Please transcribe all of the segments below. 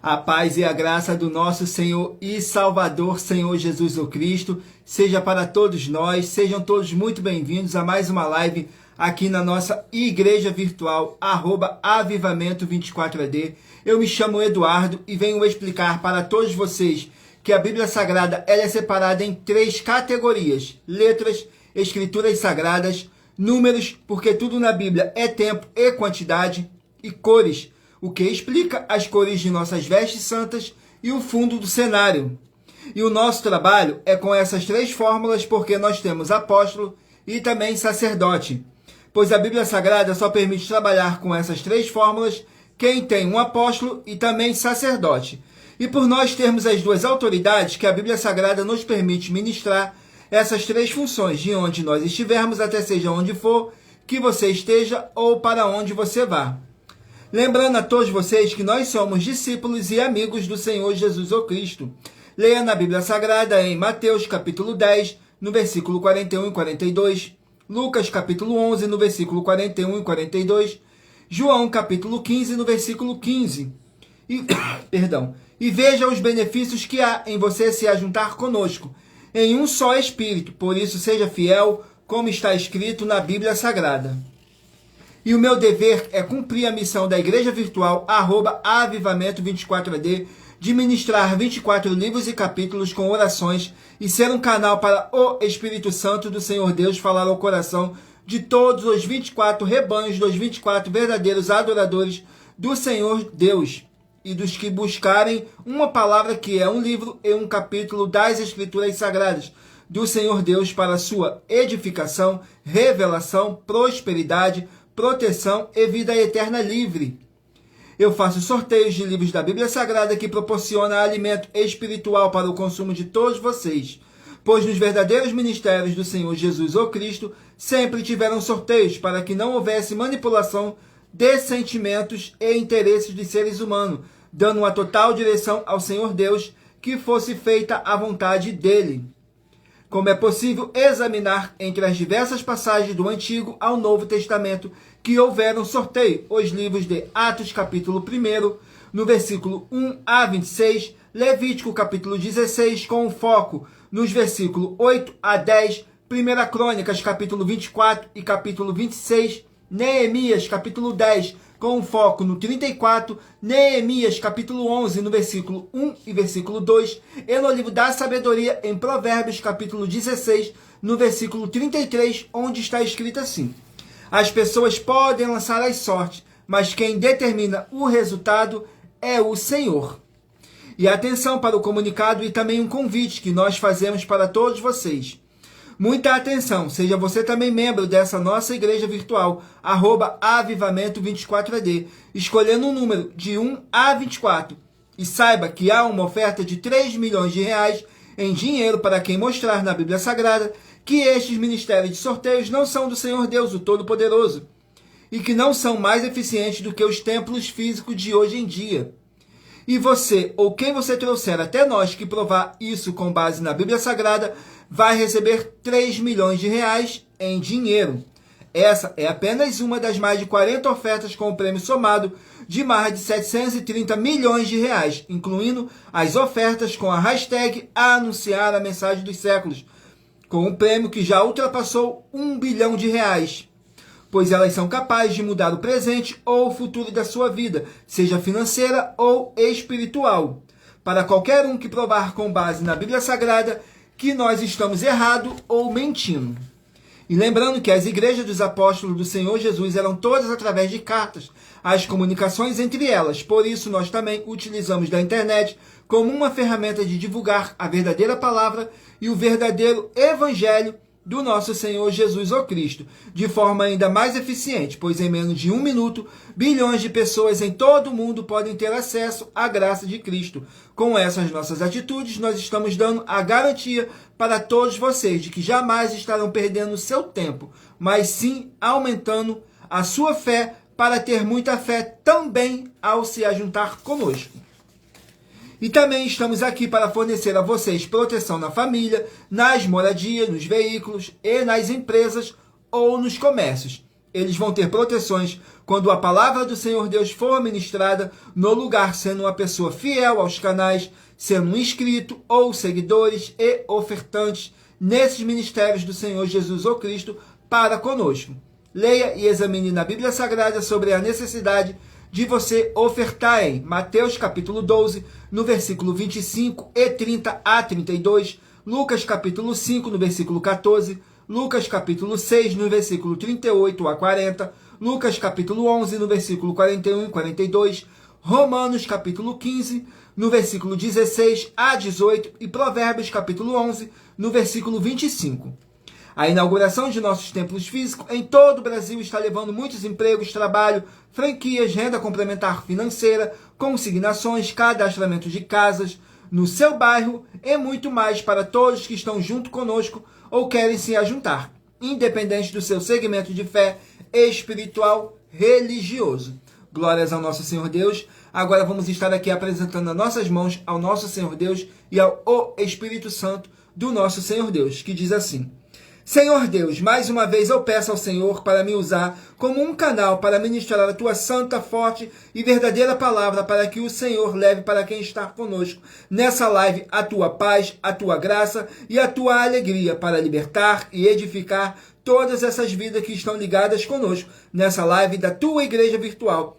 A paz e a graça do nosso Senhor e Salvador, Senhor Jesus o Cristo, seja para todos nós. Sejam todos muito bem-vindos a mais uma live aqui na nossa igreja virtual, @avivamento24AD. Eu me chamo Eduardo e venho explicar para todos vocês que a Bíblia Sagrada ela é separada em 3 categorias: letras, escrituras sagradas, números, porque tudo na Bíblia é tempo e quantidade, e cores, o que explica as cores de nossas vestes santas e o fundo do cenário. E o nosso trabalho é com essas 3 fórmulas, porque nós temos apóstolo e também sacerdote, pois a Bíblia Sagrada só permite trabalhar com essas 3 fórmulas quem tem um apóstolo e também sacerdote. E por nós termos as 2 autoridades que a Bíblia Sagrada nos permite ministrar essas 3 funções, de onde nós estivermos, até seja onde for que você esteja ou para onde você vá. Lembrando a todos vocês que nós somos discípulos e amigos do Senhor Jesus o Cristo. Leia na Bíblia Sagrada em Mateus capítulo 10, no versículo 41 e 42, Lucas capítulo 11, no versículo 41 e 42, João capítulo 15, no versículo 15. E veja os benefícios que há em você se ajuntar conosco, em um só Espírito. Por isso seja fiel, como está escrito na Bíblia Sagrada. E o meu dever é cumprir a missão da Igreja Virtual, @avivamento24AD, de ministrar 24 livros e capítulos com orações e ser um canal para o Espírito Santo do Senhor Deus falar ao coração de todos os 24 rebanhos, dos 24 verdadeiros adoradores do Senhor Deus e dos que buscarem uma palavra que é um livro e um capítulo das Escrituras Sagradas do Senhor Deus para sua edificação, revelação, prosperidade, proteção e vida eterna livre. Eu faço sorteios de livros da Bíblia Sagrada que proporciona alimento espiritual para o consumo de todos vocês, pois nos verdadeiros ministérios do Senhor Jesus o Cristo sempre tiveram sorteios para que não houvesse manipulação de sentimentos e interesses dos seres humanos, dando uma total direção ao Senhor Deus, que fosse feita a vontade dele. Como é possível examinar entre as diversas passagens do Antigo ao Novo Testamento que houveram sorteio, os livros de Atos capítulo 1, no versículo 1 a 26, Levítico capítulo 16, com foco nos versículos 8 a 10, 1 Crônicas capítulo 24 e capítulo 26, Neemias capítulo 10, com foco no 34, Neemias capítulo 11, no versículo 1 e versículo 2, e no livro da sabedoria em Provérbios capítulo 16, no versículo 33, onde está escrito assim: as pessoas podem lançar as sortes, mas quem determina o resultado é o Senhor. E atenção para o comunicado e também um convite que nós fazemos para todos vocês. Muita atenção, seja você também membro dessa nossa igreja virtual, @avivamento24AD, escolhendo um número de 1 a 24. E saiba que há uma oferta de 3 milhões de reais em dinheiro para quem mostrar na Bíblia Sagrada que estes ministérios de sorteios não são do Senhor Deus, o Todo-Poderoso, e que não são mais eficientes do que os templos físicos de hoje em dia. E você, ou quem você trouxer até nós que provar isso com base na Bíblia Sagrada, vai receber 3 milhões de reais em dinheiro. Essa é apenas uma das mais de 40 ofertas com o prêmio somado de mais de 730 milhões de reais, incluindo as ofertas com a hashtag Anunciar a Mensagem dos Séculos, com um prêmio que já ultrapassou 1 bilhão de reais, pois elas são capazes de mudar o presente ou o futuro da sua vida, seja financeira ou espiritual. Para qualquer um que provar com base na Bíblia Sagrada que nós estamos errado ou mentindo. E lembrando que as igrejas dos apóstolos do Senhor Jesus eram todas através de cartas, as comunicações entre elas. Por isso nós também utilizamos da internet como uma ferramenta de divulgar a verdadeira palavra e o verdadeiro evangelho do nosso Senhor Jesus o Cristo, de forma ainda mais eficiente, pois em menos de 1 minuto, bilhões de pessoas em todo o mundo podem ter acesso à graça de Cristo. Com essas nossas atitudes, nós estamos dando a garantia para todos vocês de que jamais estarão perdendo o seu tempo, mas sim aumentando a sua fé para ter muita fé também ao se ajuntar conosco. E também estamos aqui para fornecer a vocês proteção na família, nas moradias, nos veículos e nas empresas ou nos comércios. eles vão ter proteções quando a palavra do Senhor Deus for ministrada no lugar, sendo uma pessoa fiel aos canais, sendo um inscrito ou seguidores e ofertantes nesses ministérios do Senhor Jesus ou Cristo para conosco. Leia e examine na Bíblia Sagrada sobre a necessidade de você ofertar em Mateus capítulo 12, no versículo 25 e 30 a 32, Lucas capítulo 5, no versículo 14, Lucas capítulo 6, no versículo 38 a 40, Lucas capítulo 11, no versículo 41 e 42, Romanos capítulo 15, no versículo 16 a 18 e Provérbios capítulo 11, no versículo 25. A inauguração de nossos templos físicos em todo o Brasil está levando muitos empregos, trabalho, franquias, renda complementar financeira, consignações, cadastramento de casas no seu bairro e muito mais para todos que estão junto conosco ou querem se ajuntar, independente do seu segmento de fé espiritual, religioso. Glórias ao nosso Senhor Deus. Agora vamos estar aqui apresentando as nossas mãos ao nosso Senhor Deus e ao Espírito Santo do nosso Senhor Deus, que diz assim: Senhor Deus, mais uma vez eu peço ao Senhor para me usar como um canal para ministrar a tua santa, forte e verdadeira palavra, para que o Senhor leve para quem está conosco nessa live a tua paz, a tua graça e a tua alegria, para libertar e edificar todas essas vidas que estão ligadas conosco nessa live da tua igreja virtual,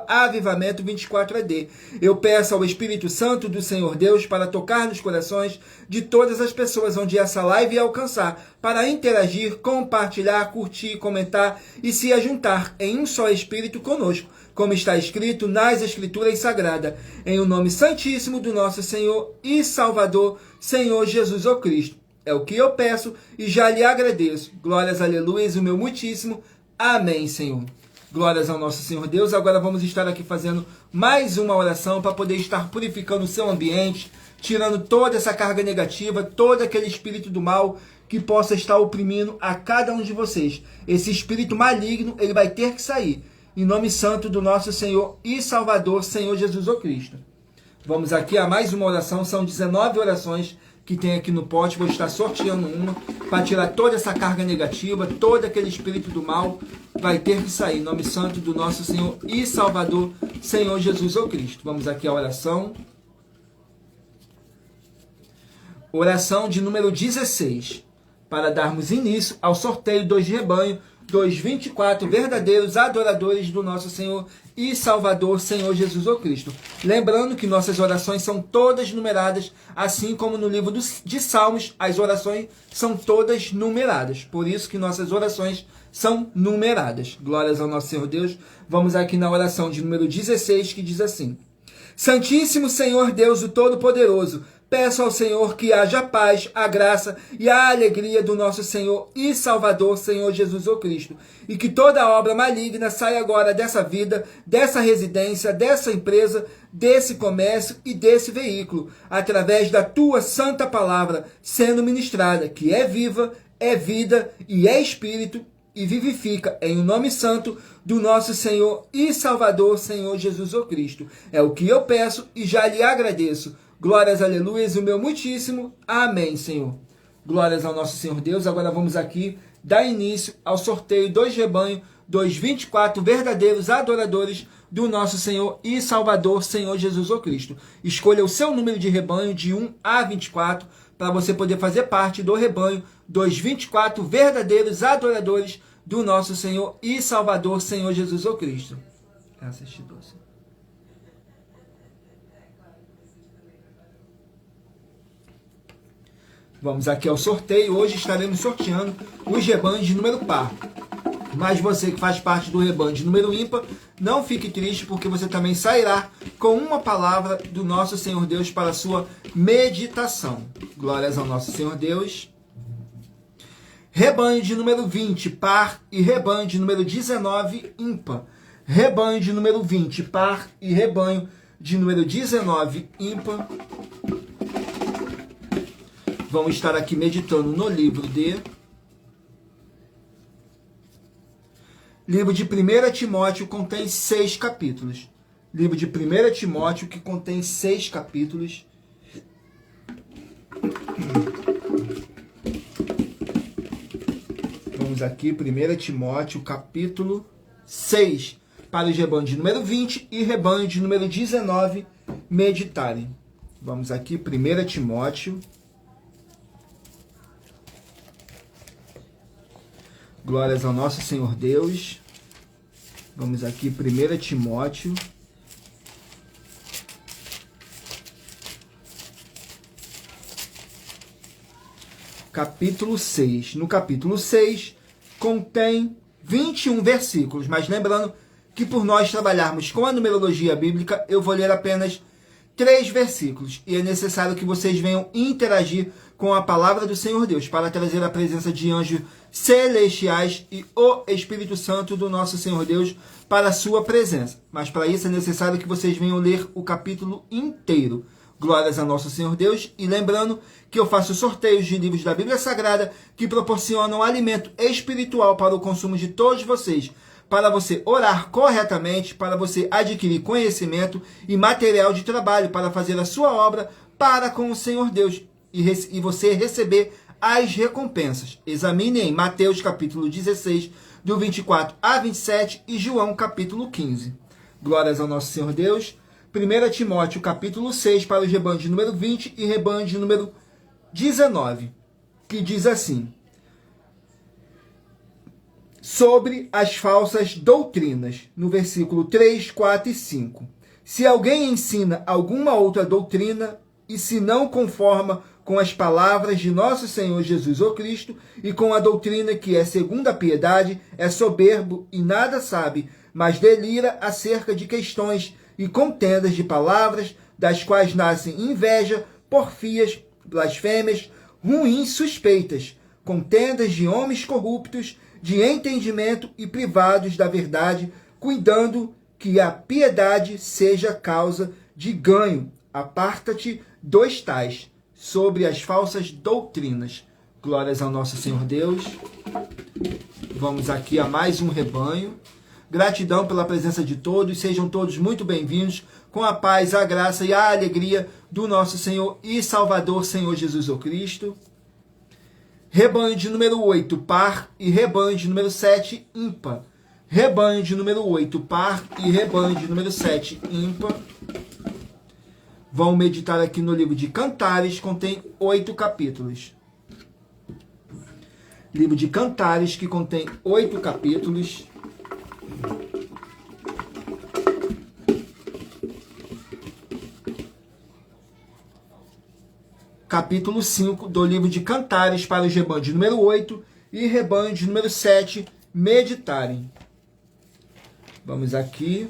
@avivamento 24AD. Eu peço ao Espírito Santo do Senhor Deus para tocar nos corações de todas as pessoas onde essa live alcançar, para interagir, compartilhar, curtir, comentar e se ajuntar em um só Espírito conosco, como está escrito nas Escrituras Sagradas, em o nome santíssimo do nosso Senhor e Salvador, Senhor Jesus o Cristo. É o que eu peço e já lhe agradeço. Glórias, aleluias, o meu muitíssimo. Amém, Senhor. Glórias ao nosso Senhor Deus. Agora vamos estar aqui fazendo mais uma oração para poder estar purificando o seu ambiente, tirando toda essa carga negativa, todo aquele espírito do mal que possa estar oprimindo a cada um de vocês. Esse espírito maligno, ele vai ter que sair. Em nome santo do nosso Senhor e Salvador, Senhor Jesus o Cristo. Vamos aqui a mais uma oração. São 19 orações que tem aqui no pote. Vou estar sorteando uma para tirar toda essa carga negativa, todo aquele espírito do mal vai ter que sair. Em nome santo do nosso Senhor e Salvador, Senhor Jesus o Cristo. Vamos aqui a oração. Oração de número 16. Para darmos início ao sorteio dos rebanhos dos 24 verdadeiros adoradores do nosso Senhor e Salvador, Senhor Jesus o Cristo. Lembrando que nossas orações são todas numeradas, assim como no livro de Salmos, as orações são todas numeradas. Por isso que nossas orações são numeradas. Glórias ao nosso Senhor Deus. Vamos aqui na oração de número 16, que diz assim: Santíssimo Senhor Deus, o Todo-Poderoso, peço ao Senhor que haja paz, a graça e a alegria do nosso Senhor e Salvador, Senhor Jesus o Cristo, e que toda obra maligna saia agora dessa vida, dessa residência, dessa empresa, desse comércio e desse veículo, através da tua santa palavra sendo ministrada, que é viva, é vida e é espírito, e vivifica em nome santo do nosso Senhor e Salvador, Senhor Jesus o Cristo. É o que eu peço e já lhe agradeço. Glórias, aleluias, o meu muitíssimo. Amém, Senhor. Glórias ao nosso Senhor Deus. Agora vamos aqui dar início ao sorteio dos rebanhos dos 24 verdadeiros adoradores do nosso Senhor e Salvador, Senhor Jesus o Cristo. Escolha o seu número de rebanho de 1 a 24 para você poder fazer parte do rebanho dos 24 verdadeiros adoradores do nosso Senhor e Salvador, Senhor Jesus o Cristo. Vamos aqui ao sorteio. Hoje estaremos sorteando os rebanhos de número par. Mas você que faz parte do rebanho de número ímpar, não fique triste, porque você também sairá com uma palavra do nosso Senhor Deus para a sua meditação. Glórias ao nosso Senhor Deus. Rebanho de número 20, par, e rebanho de número 19, ímpar. Rebanho de número 20, par, e rebanho de número 19, ímpar. Vamos estar aqui meditando no livro de 1 Timóteo, contém 6 capítulos. Livro de 1 Timóteo, que contém 6 capítulos. Vamos aqui, 1 Timóteo, capítulo 6, para os rebanhos de número 20 e rebanho de número 19 meditarem. Vamos aqui, 1 Timóteo. Glórias ao nosso Senhor Deus. Vamos aqui, 1 Timóteo. Capítulo 6. No capítulo 6 contém 21 versículos, mas lembrando que por nós trabalharmos com a numerologia bíblica, eu vou ler apenas 3 versículos. E é necessário que vocês venham interagir com a palavra do Senhor Deus, para trazer a presença de anjos celestiais e o Espírito Santo do nosso Senhor Deus para a sua presença. Mas para isso é necessário que vocês venham ler o capítulo inteiro. Glórias a nosso Senhor Deus. E lembrando que eu faço sorteios de livros da Bíblia Sagrada que proporcionam alimento espiritual para o consumo de todos vocês, para você orar corretamente, para você adquirir conhecimento e material de trabalho para fazer a sua obra para com o Senhor Deus e você receber as recompensas. Examinem Mateus capítulo 16, do 24 a 27 e João capítulo 15. Glórias ao nosso Senhor Deus. 1 Timóteo capítulo 6 para os rebanhos de número 20 e rebanho de número 19, que diz assim: sobre as falsas doutrinas, no versículo 3, 4 e 5. Se alguém ensina alguma outra doutrina e se não conforma com as palavras de nosso Senhor Jesus o Cristo e com a doutrina que é segundo a piedade, é soberbo e nada sabe, mas delira acerca de questões e contendas de palavras, das quais nascem inveja, porfias, blasfêmias, ruins suspeitas, contendas de homens corruptos, de entendimento e privados da verdade, cuidando que a piedade seja causa de ganho. Aparta-te dos tais, sobre as falsas doutrinas. Glórias ao nosso Senhor Deus. Vamos aqui a mais um rebanho. Gratidão pela presença de todos, sejam todos muito bem-vindos, com a paz, a graça e a alegria do nosso Senhor e Salvador, Senhor Jesus o Cristo. Rebanho de número 8, par, e rebanho de número 7, ímpar. Rebanho de número 8, par, e rebanho de número 7, ímpar. Vão meditar aqui no livro de Cantares, contém 8 capítulos. Livro de Cantares, que contém 8 capítulos. Capítulo 5 do livro de Cantares para os rebanhos de número 8 e rebanho de número 7 meditarem. Vamos aqui.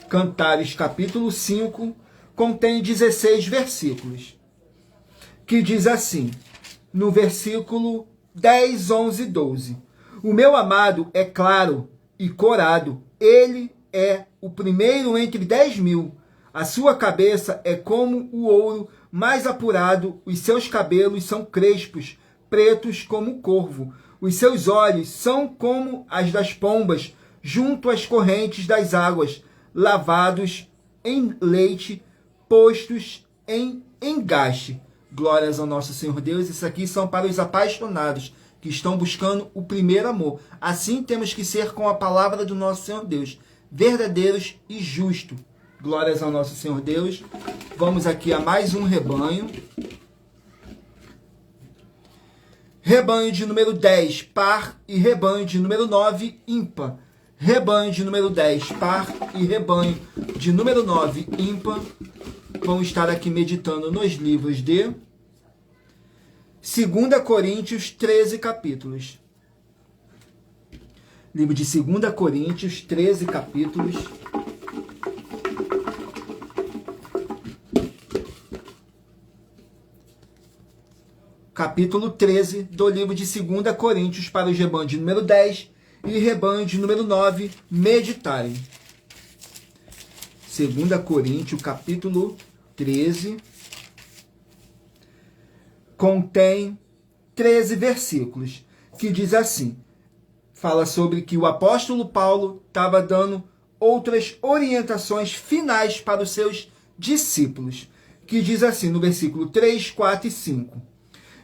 Cantares capítulo 5 contém 16 versículos, que diz assim, no versículo 10, 11 e 12. O meu amado é claro e corado, ele é o primeiro entre 10.000. A sua cabeça é como o ouro mais apurado, os seus cabelos são crespos, pretos como o corvo. Os seus olhos são como as das pombas, junto às correntes das águas, lavados em leite, postos em engaste. Glórias ao nosso Senhor Deus. Isso aqui são para os apaixonados, que estão buscando o primeiro amor. Assim temos que ser com a palavra do nosso Senhor Deus, verdadeiros e justos. Glórias ao nosso Senhor Deus. Vamos aqui a mais um rebanho. Rebanho de número 10, par, e rebanho de número 9, ímpar. Rebanho de número 10, par, e rebanho de número 9, ímpar. Vamos estar aqui meditando nos livros de 2 Coríntios, 13 capítulos. Livro de 2 Coríntios, 13 capítulos. Capítulo 13 do livro de 2 Coríntios para os rebanhos de número 10 e rebanho de número 9 meditarem. 2 Coríntios, capítulo 13, contém 13 versículos, que diz assim, fala sobre que o apóstolo Paulo estava dando outras orientações finais para os seus discípulos, que diz assim no versículo 3, 4 e 5.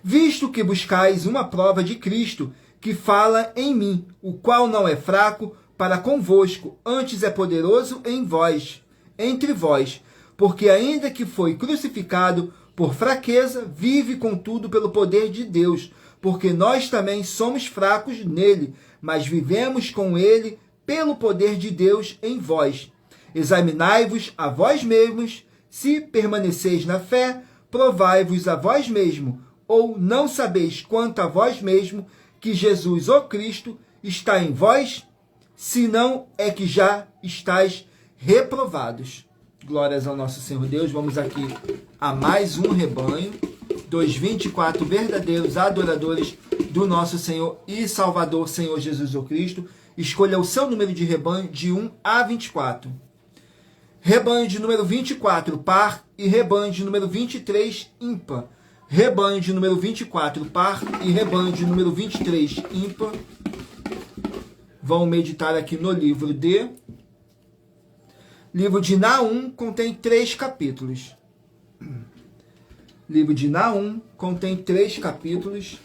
visto que buscais uma prova de Cristo, que fala em mim, o qual não é fraco para convosco, antes é poderoso em vós, entre vós, porque ainda que foi crucificado por fraqueza, vive contudo pelo poder de Deus, porque nós também somos fracos nele, mas vivemos com ele pelo poder de Deus em vós. Examinai-vos a vós mesmos, se permaneceis na fé, provai-vos a vós mesmo, ou não sabeis quanto a vós mesmo que Jesus, o Cristo, está em vós? Senão é que já estáis reprovados. Glórias ao nosso Senhor Deus. Vamos aqui a mais um rebanho dos 24 verdadeiros adoradores do nosso Senhor e Salvador, Senhor Jesus o Cristo. Escolha o seu número de rebanho de 1 a 24. Rebanho de número 24, par, e rebanho de número 23, ímpar. Rebanho de número 24, par, e rebanho de número 23, ímpar. Vamos meditar aqui no livro de... Livro de Naum contém 3 capítulos. Livro de Naum contém 3 capítulos.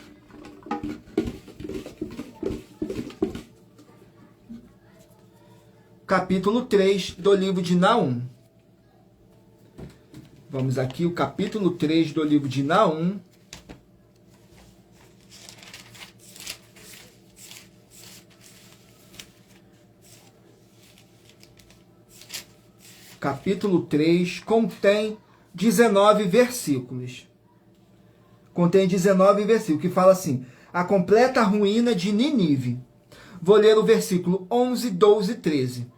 Capítulo 3 do livro de Naum. Vamos aqui, o capítulo 3 do livro de Naum. Capítulo 3 contém 19 versículos. Contém 19 versículos, que fala assim: a completa ruína de Nínive. Vou ler o versículo 11, 12 e 13.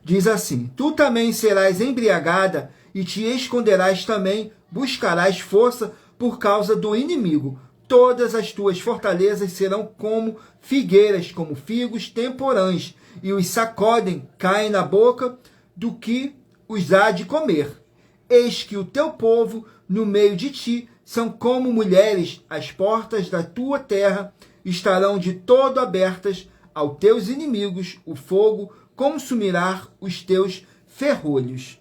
Diz assim: tu também serás embriagada e te esconderás também, buscarás força por causa do inimigo. Todas as tuas fortalezas serão como figueiras, como figos temporãs, e os sacodem, caem na boca do que os há de comer. Eis que o teu povo no meio de ti são como mulheres, as portas da tua terra estarão de todo abertas aos teus inimigos, o fogo consumirá os teus ferrolhos.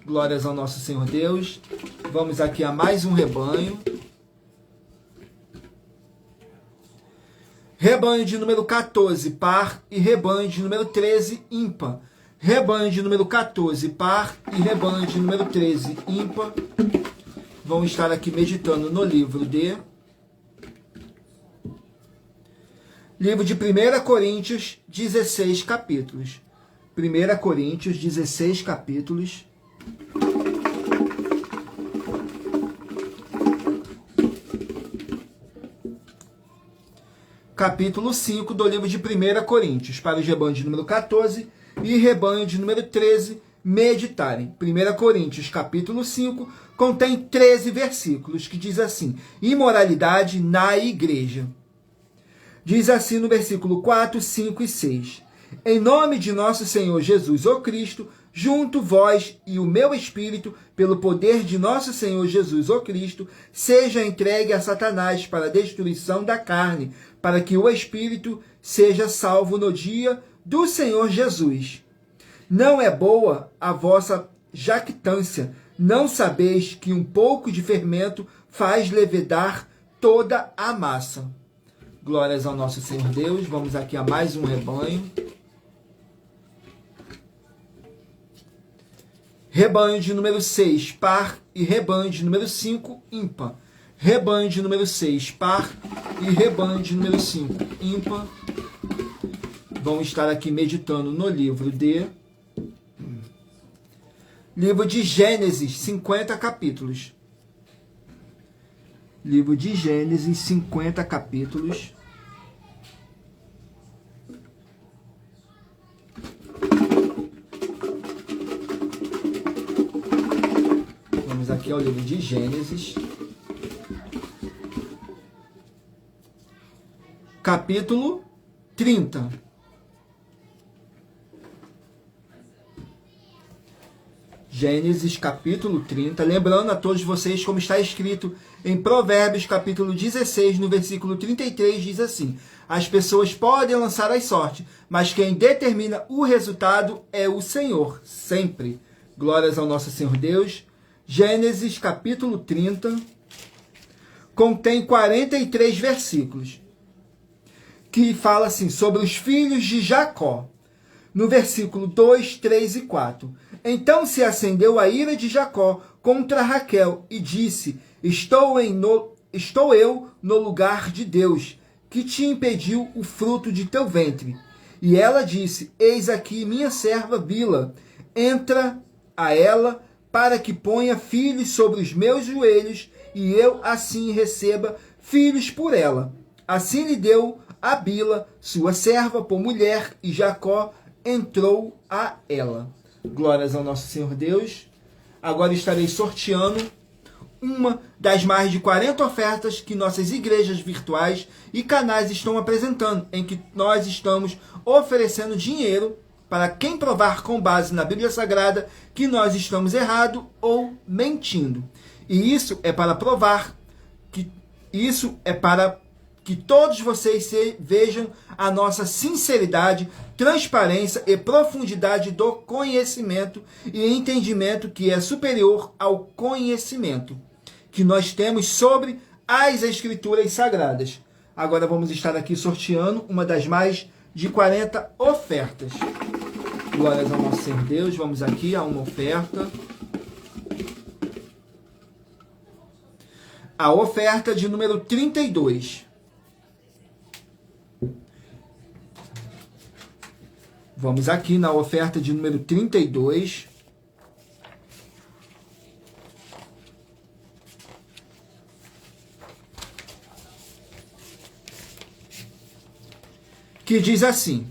Glórias ao nosso Senhor Deus. Vamos aqui a mais um rebanho. Rebanho de número 14, par, e rebanho de número 13, ímpar. Rebanho de número 14, par, e rebanho de número 13, ímpar. Vamos estar aqui meditando no livro de... Livro de 1 Coríntios, 16 capítulos. 1 Coríntios, 16 capítulos. Capítulo 5 do livro de 1 Coríntios, para os rebanhos de número 14 e rebanho de número 13 meditarem. 1 Coríntios, capítulo 5, contém 13 versículos, que diz assim: imoralidade na igreja. Diz assim no versículo 4, 5 e 6. Em nome de nosso Senhor Jesus, o Cristo, junto vós e o meu espírito, pelo poder de nosso Senhor Jesus, o Cristo, seja entregue a Satanás para a destruição da carne, para que o espírito seja salvo no dia do Senhor Jesus. Não é boa a vossa jactância. Não sabeis que um pouco de fermento faz levedar toda a massa. Glórias ao nosso Senhor Deus. Vamos aqui a mais um rebanho. Rebanho de número 6, par, e rebanho de número 5, ímpar. Rebanho de número 6, par, e rebanho de número 5, ímpar. Vamos estar aqui meditando no livro de... Livro de Gênesis, 50 capítulos. Livro de Gênesis, 50 capítulos. Vamos aqui ao livro de Gênesis. Capítulo 30. Gênesis capítulo 30, lembrando a todos vocês como está escrito em Provérbios capítulo 16, no versículo 33, diz assim: as pessoas podem lançar as sortes, mas quem determina o resultado é o Senhor, sempre. Glórias ao nosso Senhor Deus. Gênesis capítulo 30, contém 43 versículos, que fala assim, sobre os filhos de Jacó. No versículo 2, 3 e 4. Então se acendeu a ira de Jacó contra Raquel e disse, estou eu no lugar de Deus, que te impediu o fruto de teu ventre. E ela disse, eis aqui minha serva Bila, entra a ela para que ponha filhos sobre os meus joelhos, e eu assim receba filhos por ela. Assim lhe deu a Bila, sua serva, por mulher, e Jacó entrou a ela. Glórias ao nosso Senhor Deus. Agora estarei sorteando uma das mais de 40 ofertas que nossas igrejas virtuais e canais estão apresentando, em que nós estamos oferecendo dinheiro para quem provar com base na Bíblia Sagrada que nós estamos errado ou mentindo. E isso é para provar que todos vocês vejam a nossa sinceridade, transparência e profundidade do conhecimento e entendimento que é superior ao conhecimento que nós temos sobre as Escrituras Sagradas. Agora vamos estar aqui sorteando uma das mais de 40 ofertas. Glórias ao nosso Senhor Deus. Vamos aqui a uma oferta. A oferta de número 32. Vamos aqui na oferta de número 32. Que diz assim,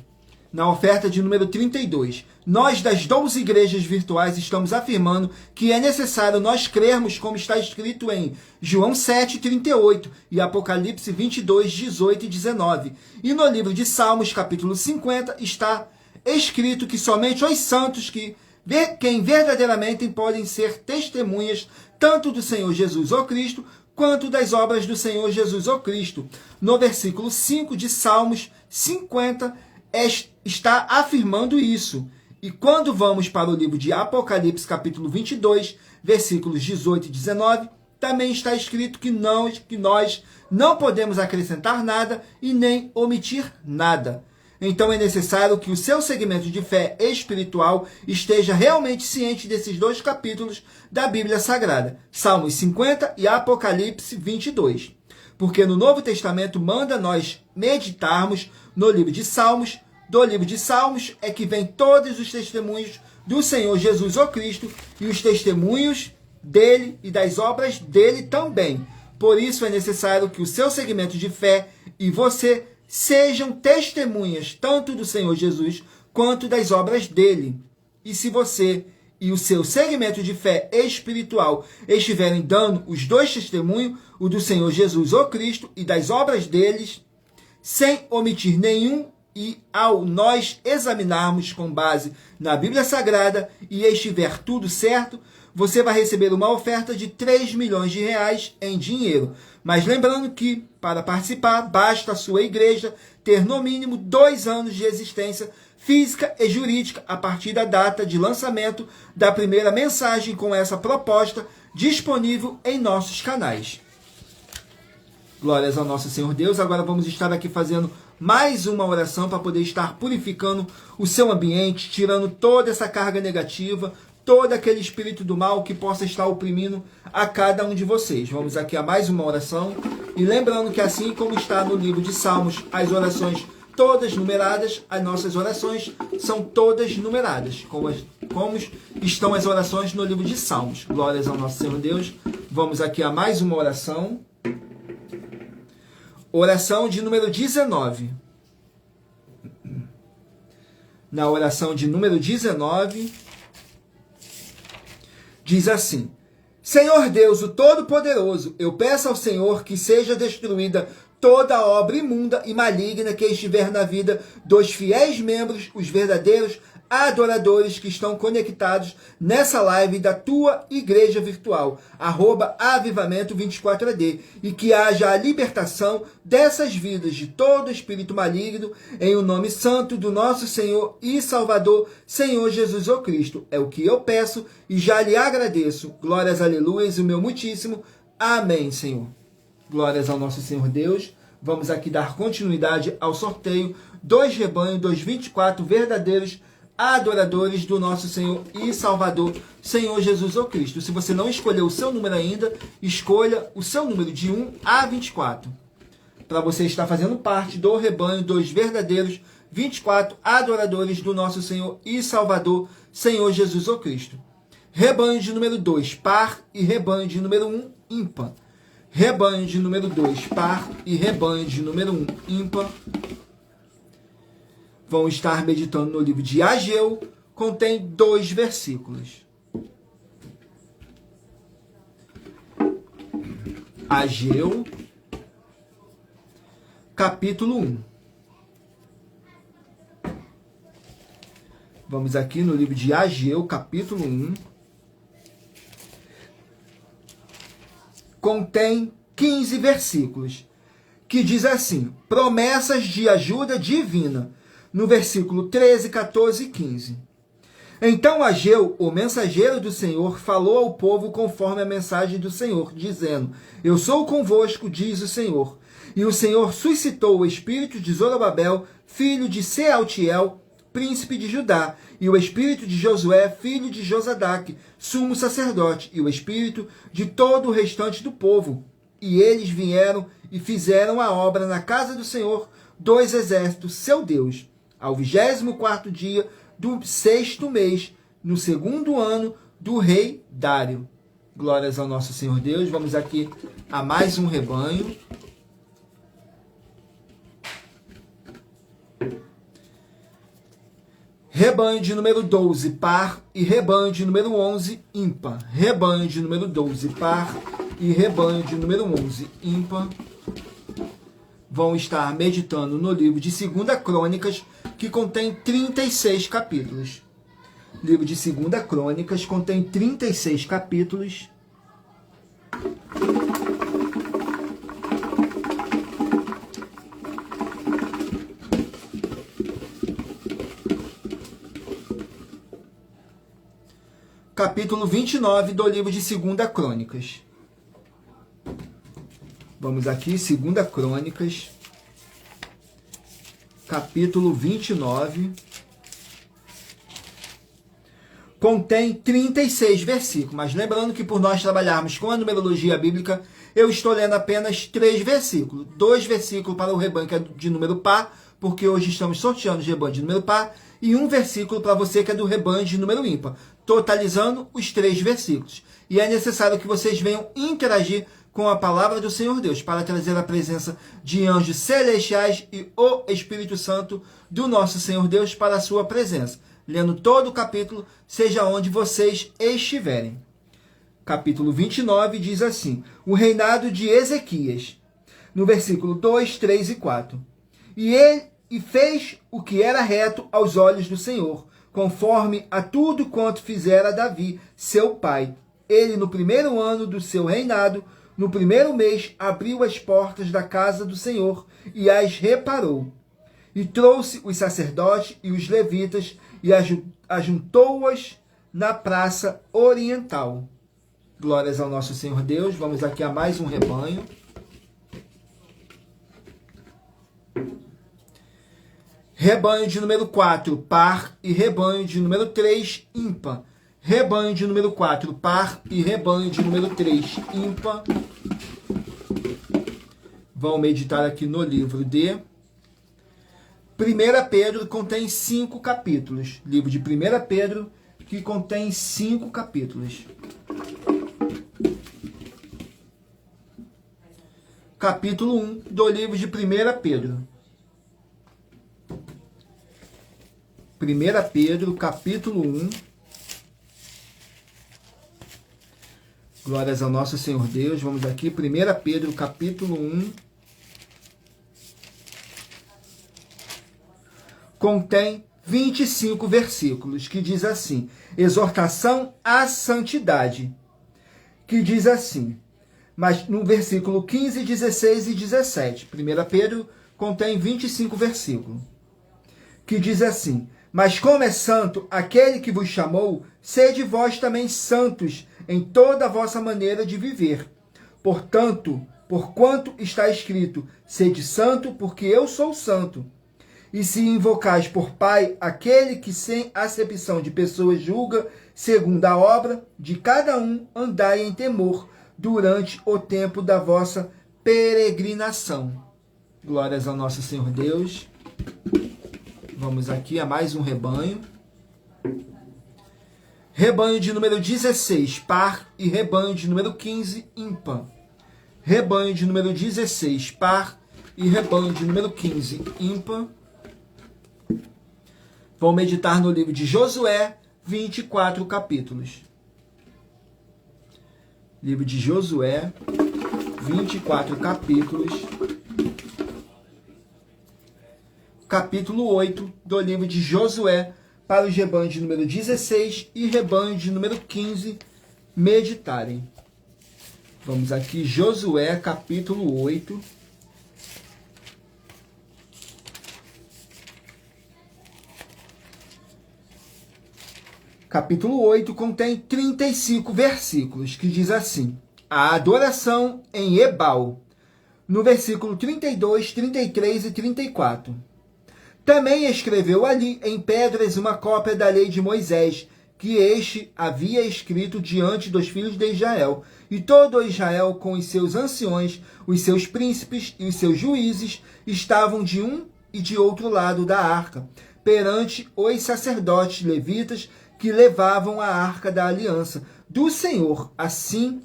na oferta de número 32, nós das 12 igrejas virtuais estamos afirmando que é necessário nós crermos como está escrito em João 7:38 e Apocalipse 22:18 e 19. E no livro de Salmos, capítulo 50, está escrito que somente os santos quem verdadeiramente podem ser testemunhas tanto do Senhor Jesus ou Cristo, quanto das obras do Senhor Jesus ou Cristo. No versículo 5 de Salmos 50, está afirmando isso. E quando vamos para o livro de Apocalipse, capítulo 22, versículos 18 e 19, também está escrito que nós não podemos acrescentar nada e nem omitir nada. Então é necessário que o seu segmento de fé espiritual esteja realmente ciente desses dois capítulos da Bíblia Sagrada, Salmos 50 e Apocalipse 22. Porque no Novo Testamento manda nós meditarmos no livro de Salmos. Do livro de Salmos é que vem todos os testemunhos do Senhor Jesus ou Cristo e os testemunhos dele e das obras dele também. Por isso é necessário que o seu segmento de fé e você sejam testemunhas tanto do Senhor Jesus quanto das obras dele. E se você e o seu segmento de fé espiritual estiverem dando os dois testemunhos, o do Senhor Jesus ou Cristo e das obras deles, sem omitir nenhum, e ao nós examinarmos com base na Bíblia Sagrada e estiver tudo certo, você vai receber uma oferta de 3 milhões de reais em dinheiro. Mas lembrando que, para participar, basta a sua igreja ter no mínimo 2 anos de existência física e jurídica a partir da data de lançamento da primeira mensagem com essa proposta disponível em nossos canais. Glórias ao nosso Senhor Deus. Agora vamos estar aqui fazendo mais uma oração para poder estar purificando o seu ambiente, tirando toda essa carga negativa, todo aquele espírito do mal que possa estar oprimindo a cada um de vocês. Vamos aqui a mais uma oração. E lembrando que assim como está no livro de Salmos, as orações todas numeradas, as nossas orações são todas numeradas, como estão as orações no livro de Salmos. Glórias ao nosso Senhor Deus. Vamos aqui a mais uma oração. Oração de número 19. Na oração de número 19, diz assim: Senhor Deus, o Todo-Poderoso, eu peço ao Senhor que seja destruída toda obra imunda e maligna que estiver na vida dos fiéis membros, os verdadeiros adoradores que estão conectados nessa live da tua igreja virtual, @avivamento24AD, e que haja a libertação dessas vidas de todo espírito maligno, em o nome santo do nosso Senhor e Salvador, Senhor Jesus o Cristo. É o que eu peço e já lhe agradeço. Glórias, aleluias, o meu muitíssimo. Amém, Senhor. Glórias ao nosso Senhor Deus. Vamos aqui dar continuidade ao sorteio dos rebanhos dos 24 verdadeiros adoradores do nosso Senhor e Salvador, Senhor Jesus ou Cristo. Se você não escolheu o seu número ainda, escolha o seu número de 1 a 24. Para você estar fazendo parte do rebanho dos verdadeiros 24 adoradores do nosso Senhor e Salvador, Senhor Jesus ou Cristo. Rebanho de número 2, par, e rebanho de número 1, ímpar. Rebanho de número 2, par, e rebanho de número 1, ímpar. Vão estar meditando no livro de Ageu, contém 2 versículos. Ageu, capítulo 1. Vamos aqui no livro de Ageu, capítulo 1. Contém 15 versículos, que diz assim: promessas de ajuda divina, no versículo 13, 14 e 15. Então Ageu, o mensageiro do Senhor, falou ao povo conforme a mensagem do Senhor, dizendo: eu sou convosco, diz o Senhor. E o Senhor suscitou o espírito de Zorobabel, filho de Sealtiel, príncipe de Judá, e o espírito de Josué, filho de Josadaque, sumo sacerdote, e o espírito de todo o restante do povo. E eles vieram e fizeram a obra na casa do Senhor dos exércitos, seu Deus, ao 24º dia do 6º mês, no 2º ano do rei Dário. Glórias ao nosso Senhor Deus. Vamos aqui a mais um rebanho. Rebanho de número 12, par, e rebanho de número 11, ímpar. Rebanho de número 12, par, e rebanho de número 11, ímpar. Vão estar meditando no livro de 2 Crônicas, que contém 36 capítulos. Livro de 2 Crônicas contém 36 capítulos. Capítulo 29 do livro de 2 Crônicas. Vamos aqui, 2 Crônicas, capítulo 29. Contém 36 versículos, mas lembrando que por nós trabalharmos com a numerologia bíblica, eu estou lendo apenas 3 versículos. 2 versículos para o rebanho que é de número par, porque hoje estamos sorteando os rebanhos de número par, e 1 versículo para você que é do rebanho de número ímpar, totalizando os 3 versículos. E é necessário que vocês venham interagir com a palavra do Senhor Deus, para trazer a presença de anjos celestiais e o Espírito Santo do nosso Senhor Deus para a sua presença. Lendo todo o capítulo, seja onde vocês estiverem. Capítulo 29 diz assim: o reinado de Ezequias, no versículo 2, 3 e 4. E fez o que era reto aos olhos do Senhor, conforme a tudo quanto fizera Davi, seu pai. Ele, no 1º ano do seu reinado, no 1º mês, abriu as portas da casa do Senhor e as reparou. E trouxe os sacerdotes e os levitas e ajuntou-as na praça oriental. Glórias ao nosso Senhor Deus. Vamos aqui a mais um rebanho. Rebanho de número 4, par, e rebanho de número 3, ímpar. Rebanho de número 4, par, e rebanho de número 3, ímpar. Vão meditar aqui no livro de 1 Pedro, contém 5 capítulos. Livro de 1 Pedro, que contém 5 capítulos. Capítulo 1 do livro de 1 Pedro. 1 Pedro, capítulo 1. Glórias ao nosso Senhor Deus. Vamos aqui, 1 Pedro, capítulo 1. Contém 25 versículos, que diz assim: exortação à santidade, que diz assim, mas no versículo 15, 16 e 17. 1 Pedro contém 25 versículos, que diz assim: mas como é santo aquele que vos chamou, sede vós também santos em toda a vossa maneira de viver. Portanto, porquanto está escrito: sede santo, porque eu sou santo. E se invocais por Pai aquele que sem acepção de pessoas julga segundo a obra de cada um, andai em temor durante o tempo da vossa peregrinação. Glórias ao nosso Senhor Deus. Vamos aqui a mais um rebanho. Rebanho de número 16, par, e rebanho de número 15, ímpar. Rebanho de número 16, par, e rebanho de número 15, ímpar. Vão meditar no livro de Josué, 24 capítulos. Livro de Josué, 24 capítulos. Capítulo 8 do livro de Josué, para os rebanhos de número 16 e rebanho de número 15 meditarem. Vamos aqui, Josué, capítulo 8. Capítulo 8 contém 35 versículos, que diz assim: a adoração em Ebal, no versículo 32, 33 e 34. Também escreveu ali em pedras uma cópia da lei de Moisés, que este havia escrito diante dos filhos de Israel. E todo Israel, com os seus anciões, os seus príncipes e os seus juízes, estavam de um e de outro lado da arca, perante os sacerdotes levitas que levavam a arca da aliança do Senhor, assim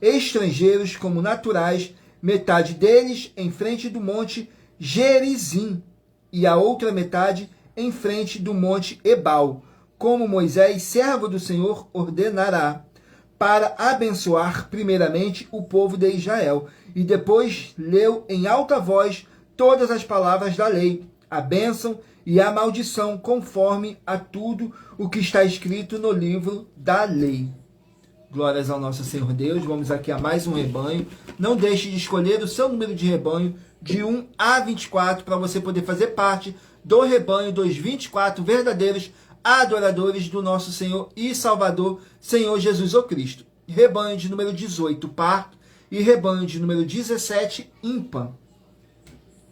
estrangeiros como naturais, metade deles em frente do monte Gerizim, e a outra metade em frente do monte Ebal, como Moisés, servo do Senhor, ordenará, para abençoar primeiramente o povo de Israel. E depois leu em alta voz todas as palavras da lei, a bênção e a maldição, conforme a tudo o que está escrito no livro da lei. Glórias ao nosso Senhor Deus. Vamos aqui a mais um rebanho. Não deixe de escolher o seu número de rebanho de 1 a 24 para você poder fazer parte do rebanho dos 24 verdadeiros adoradores do nosso Senhor e Salvador, Senhor Jesus o Cristo. Rebanho de número 18, par, e rebanho de número 17, ímpar.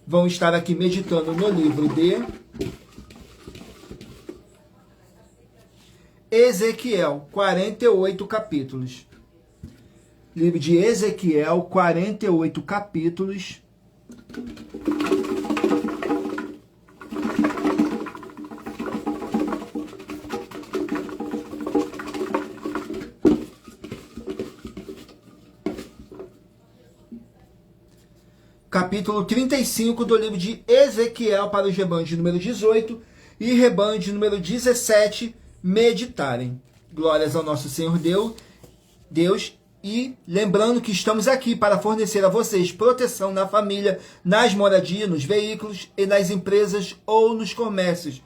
Vão estar aqui meditando no livro de Ezequiel, 48 capítulos. Livro de Ezequiel, 48 capítulos. Capítulo 35 do livro de Ezequiel, para os rebanhos de número 18 e rebanho de número 17 meditarem. Glórias ao nosso Senhor Deus. E lembrando que estamos aqui para fornecer a vocês proteção na família, nas moradias, nos veículos e nas empresas ou nos comércios.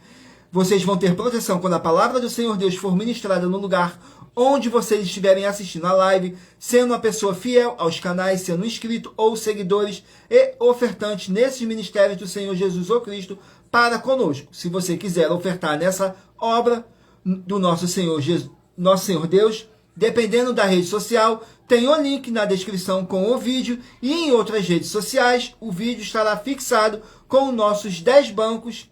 Vocês vão ter proteção quando a palavra do Senhor Deus for ministrada no lugar onde vocês estiverem assistindo a live, sendo uma pessoa fiel aos canais, sendo inscrito ou seguidores e ofertantes nesses ministérios do Senhor Jesus ou Cristo para conosco. Se você quiser ofertar nessa obra do nosso Senhor Deus, dependendo da rede social, tem o link na descrição com o vídeo, e em outras redes sociais o vídeo estará fixado com nossos 10 bancos,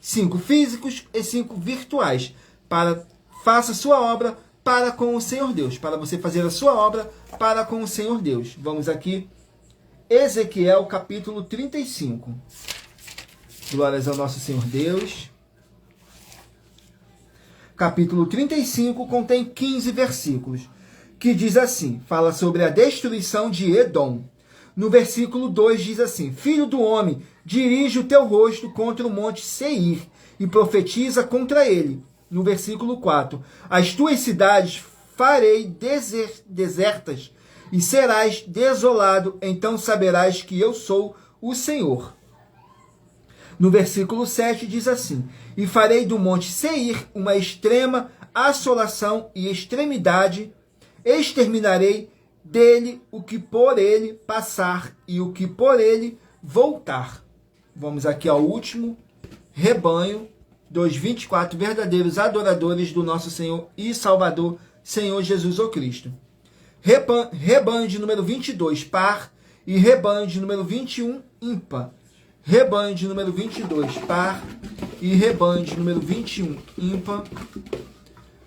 5 físicos e 5 virtuais. Faça sua obra para com o Senhor Deus, para você fazer a sua obra para com o Senhor Deus. Vamos aqui, Ezequiel capítulo 35. Glórias ao nosso Senhor Deus. Capítulo 35 contém 15 versículos, que diz assim, fala sobre a destruição de Edom. No versículo 2 diz assim: Filho do homem, dirige o teu rosto contra o monte Seir e profetiza contra ele. No versículo 4, as tuas cidades farei desertas e serás desolado, então saberás que eu sou o Senhor. No versículo 7 diz assim: E farei do monte Seir uma extrema assolação e extremidade, exterminarei dele o que por ele passar e o que por ele voltar. Vamos aqui ao último rebanho dos 24 verdadeiros adoradores do nosso Senhor e Salvador, Senhor Jesus o Cristo. Rebanho de número 22, par, E rebanho de número 21, ímpar. Rebanho de número 22, par. E rebanho de número 21, ímpar.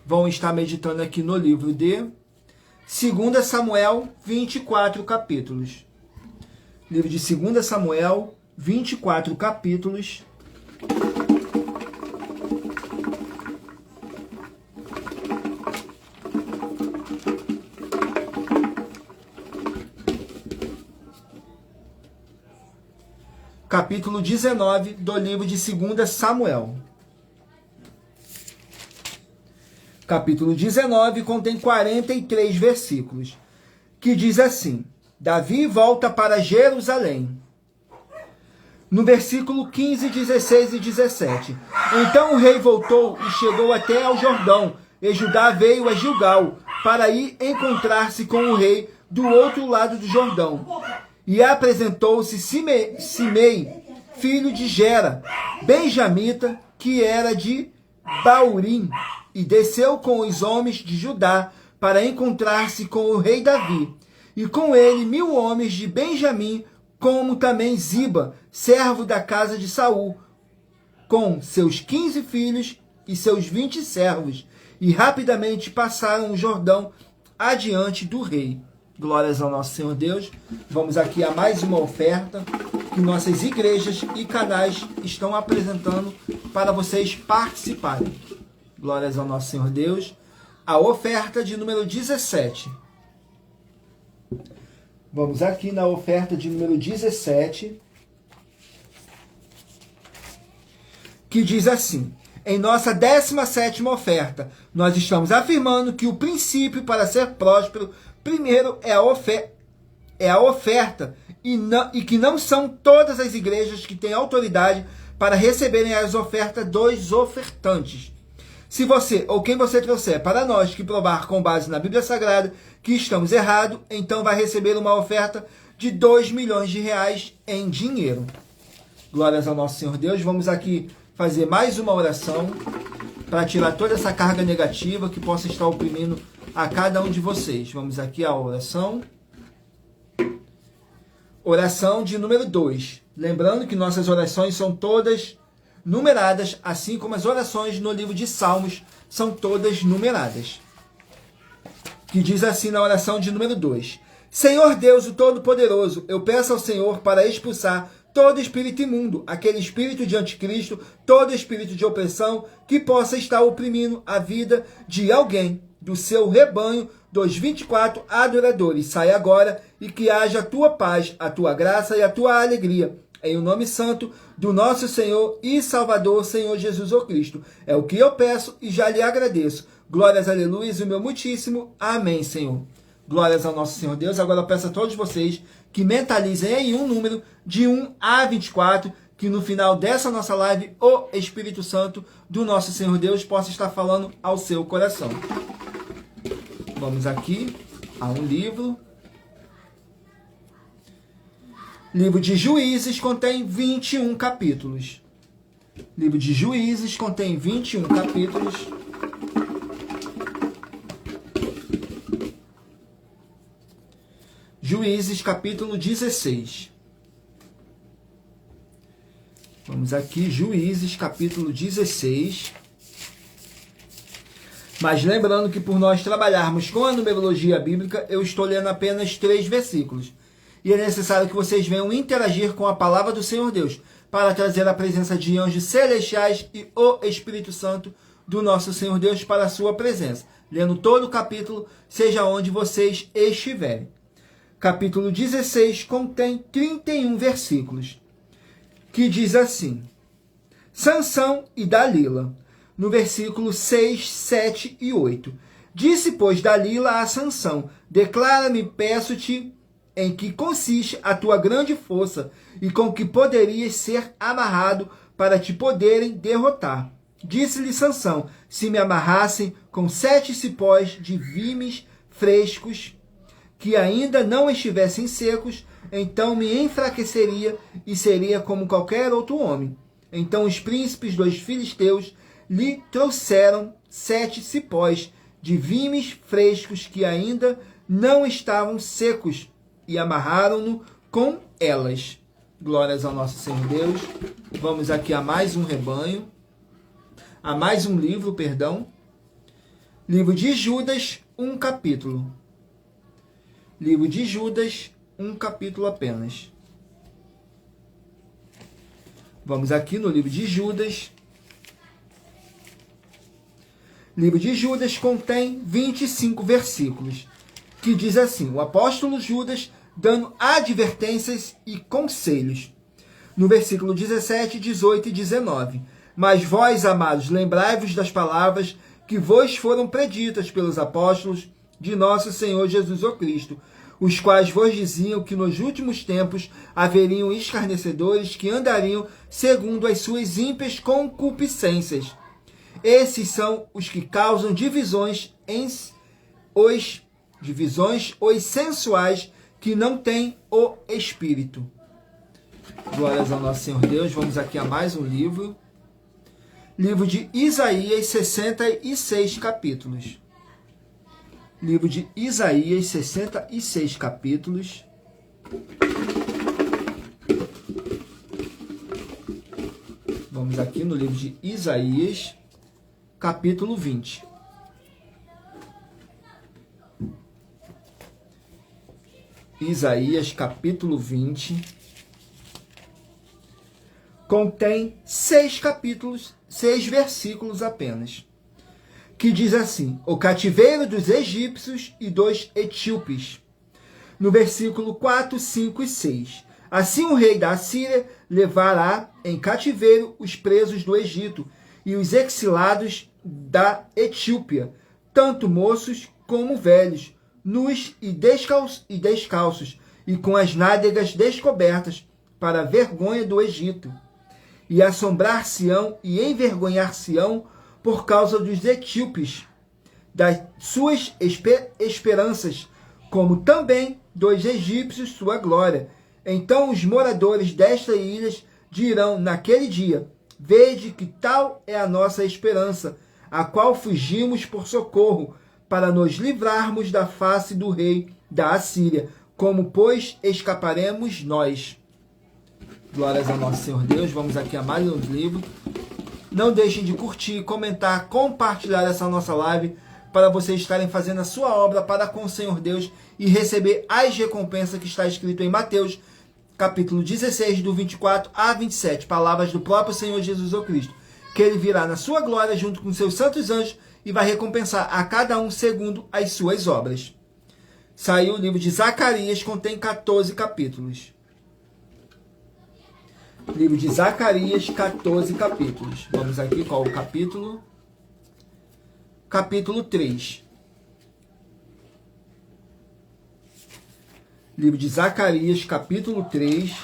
Vão estar meditando aqui no livro de 2 Samuel, 24 capítulos. Livro de 2 Samuel, 24 capítulos. Capítulo 19 do livro de 2 Samuel. Capítulo 19 contém 43 versículos, que diz assim: Davi volta para Jerusalém. No versículo 15, 16 e 17. Então o rei voltou e chegou até ao Jordão, e Judá veio a Gilgal, para ir encontrar-se com o rei do outro lado do Jordão. E apresentou-se Simei, filho de Gera, benjamita, que era de Baurim, e desceu com os homens de Judá para encontrar-se com o rei Davi, e com ele 1000 homens de Benjamim, como também Ziba, servo da casa de Saul, com seus 15 filhos e seus 20 servos, e rapidamente passaram o Jordão adiante do rei. Glórias ao nosso Senhor Deus. Vamos aqui a mais uma oferta que nossas igrejas e canais estão apresentando para vocês participarem. Glórias ao nosso Senhor Deus. A oferta de número 17. Vamos aqui na oferta de número 17, que diz assim: em nossa 17ª oferta, nós estamos afirmando que o princípio para ser próspero, primeiro, é a oferta, e que não são todas as igrejas que têm autoridade para receberem as ofertas dos ofertantes. Se você ou quem você trouxer para nós que provar com base na Bíblia Sagrada que estamos errados, então vai receber uma oferta de 2 milhões de reais em dinheiro. Glórias ao nosso Senhor Deus. Vamos aqui fazer mais uma oração para tirar toda essa carga negativa que possa estar oprimindo a cada um de vocês. Vamos aqui à oração. Oração de número 2. Lembrando que nossas orações são todas numeradas, assim como as orações no livro de Salmos são todas numeradas. Que diz assim na oração de número 2. Senhor Deus, o Todo-Poderoso, eu peço ao Senhor para expulsar todo espírito imundo, aquele espírito de anticristo, todo espírito de opressão que possa estar oprimindo a vida de alguém, do seu rebanho dos 24 adoradores. Sai agora e que haja a tua paz, a tua graça e a tua alegria. Em o nome santo do nosso Senhor e Salvador, Senhor Jesus o Cristo. É o que eu peço e já lhe agradeço. Glórias, aleluia, e o meu muitíssimo. Amém, Senhor. Glórias ao nosso Senhor Deus. Agora eu peço a todos vocês que mentalizem em um número de 1 a 24, que no final dessa nossa live, o Espírito Santo do nosso Senhor Deus possa estar falando ao seu coração. Vamos aqui a um livro. Livro de Juízes contém 21 capítulos. Livro de Juízes contém 21 capítulos. Juízes, capítulo 16. Vamos aqui, Juízes, capítulo 16. Mas lembrando que por nós trabalharmos com a numerologia bíblica, eu estou lendo apenas 3 versículos. E é necessário que vocês venham interagir com a palavra do Senhor Deus, para trazer a presença de anjos celestiais e o Espírito Santo do nosso Senhor Deus para a sua presença. Lendo todo o capítulo, seja onde vocês estiverem. Capítulo 16 contém 31 versículos, que diz assim: Sansão e Dalila, no versículo 6, 7 e 8. Disse, pois, Dalila a Sansão: declara-me, peço-te, em que consiste a tua grande força e com que poderias ser amarrado para te poderem derrotar. Disse-lhe Sansão: se me amarrassem com 7 cipós de vimes frescos, que ainda não estivessem secos, então me enfraqueceria e seria como qualquer outro homem. Então os príncipes dos filisteus lhe trouxeram 7 cipós de vimes frescos que ainda não estavam secos, e amarraram-no com elas. Glórias ao nosso Senhor Deus. Vamos aqui a mais um rebanho, a mais um livro, perdão. Livro de Judas, um capítulo. Livro de Judas, um capítulo apenas. Vamos aqui no livro de Judas. Livro de Judas contém 25 versículos, que diz assim: o apóstolo Judas dando advertências e conselhos. No versículo 17, 18 e 19. Mas vós, amados, lembrai-vos das palavras que vos foram preditas pelos apóstolos de nosso Senhor Jesus o Cristo, os quais vos diziam que nos últimos tempos haveriam escarnecedores que andariam segundo as suas ímpias concupiscências. Esses são os que causam divisões, os sensuais, que não têm o Espírito. Glórias ao nosso Senhor Deus. Vamos aqui a mais um livro. Livro de Isaías, 66 capítulos. Livro de Isaías, 66 capítulos. Vamos aqui no livro de Isaías, capítulo 20. Isaías, capítulo 20. Contém 6 capítulos, 6 versículos apenas, que diz assim: o cativeiro dos egípcios e dos etíopes. No versículo 4, 5 e 6. Assim o rei da Assíria levará em cativeiro os presos do Egito e os exilados da Etiópia, tanto moços como velhos, nus e descalços, e com as nádegas descobertas, para a vergonha do Egito. E assombrar-se-ão e envergonhar-se-ão por causa dos etíopes, das suas esperanças, como também dos egípcios sua glória. Então os moradores destas ilhas dirão naquele dia: vede que tal é a nossa esperança, a qual fugimos por socorro, para nos livrarmos da face do rei da Assíria. Como, pois, escaparemos nós? Glórias ao nosso Senhor Deus. Vamos aqui a mais um livro. Não deixem de curtir, comentar, compartilhar essa nossa live, para vocês estarem fazendo a sua obra para com o Senhor Deus e receber as recompensas que está escrito em Mateus, capítulo 16, do 24 a 27. Palavras do próprio Senhor Jesus o Cristo, que ele virá na sua glória junto com seus santos anjos e vai recompensar a cada um segundo as suas obras. Saiu o livro de Zacarias, contém 14 capítulos. Livro de Zacarias, 14 capítulos. Vamos aqui, qual o capítulo? Capítulo 3. Livro de Zacarias, capítulo 3.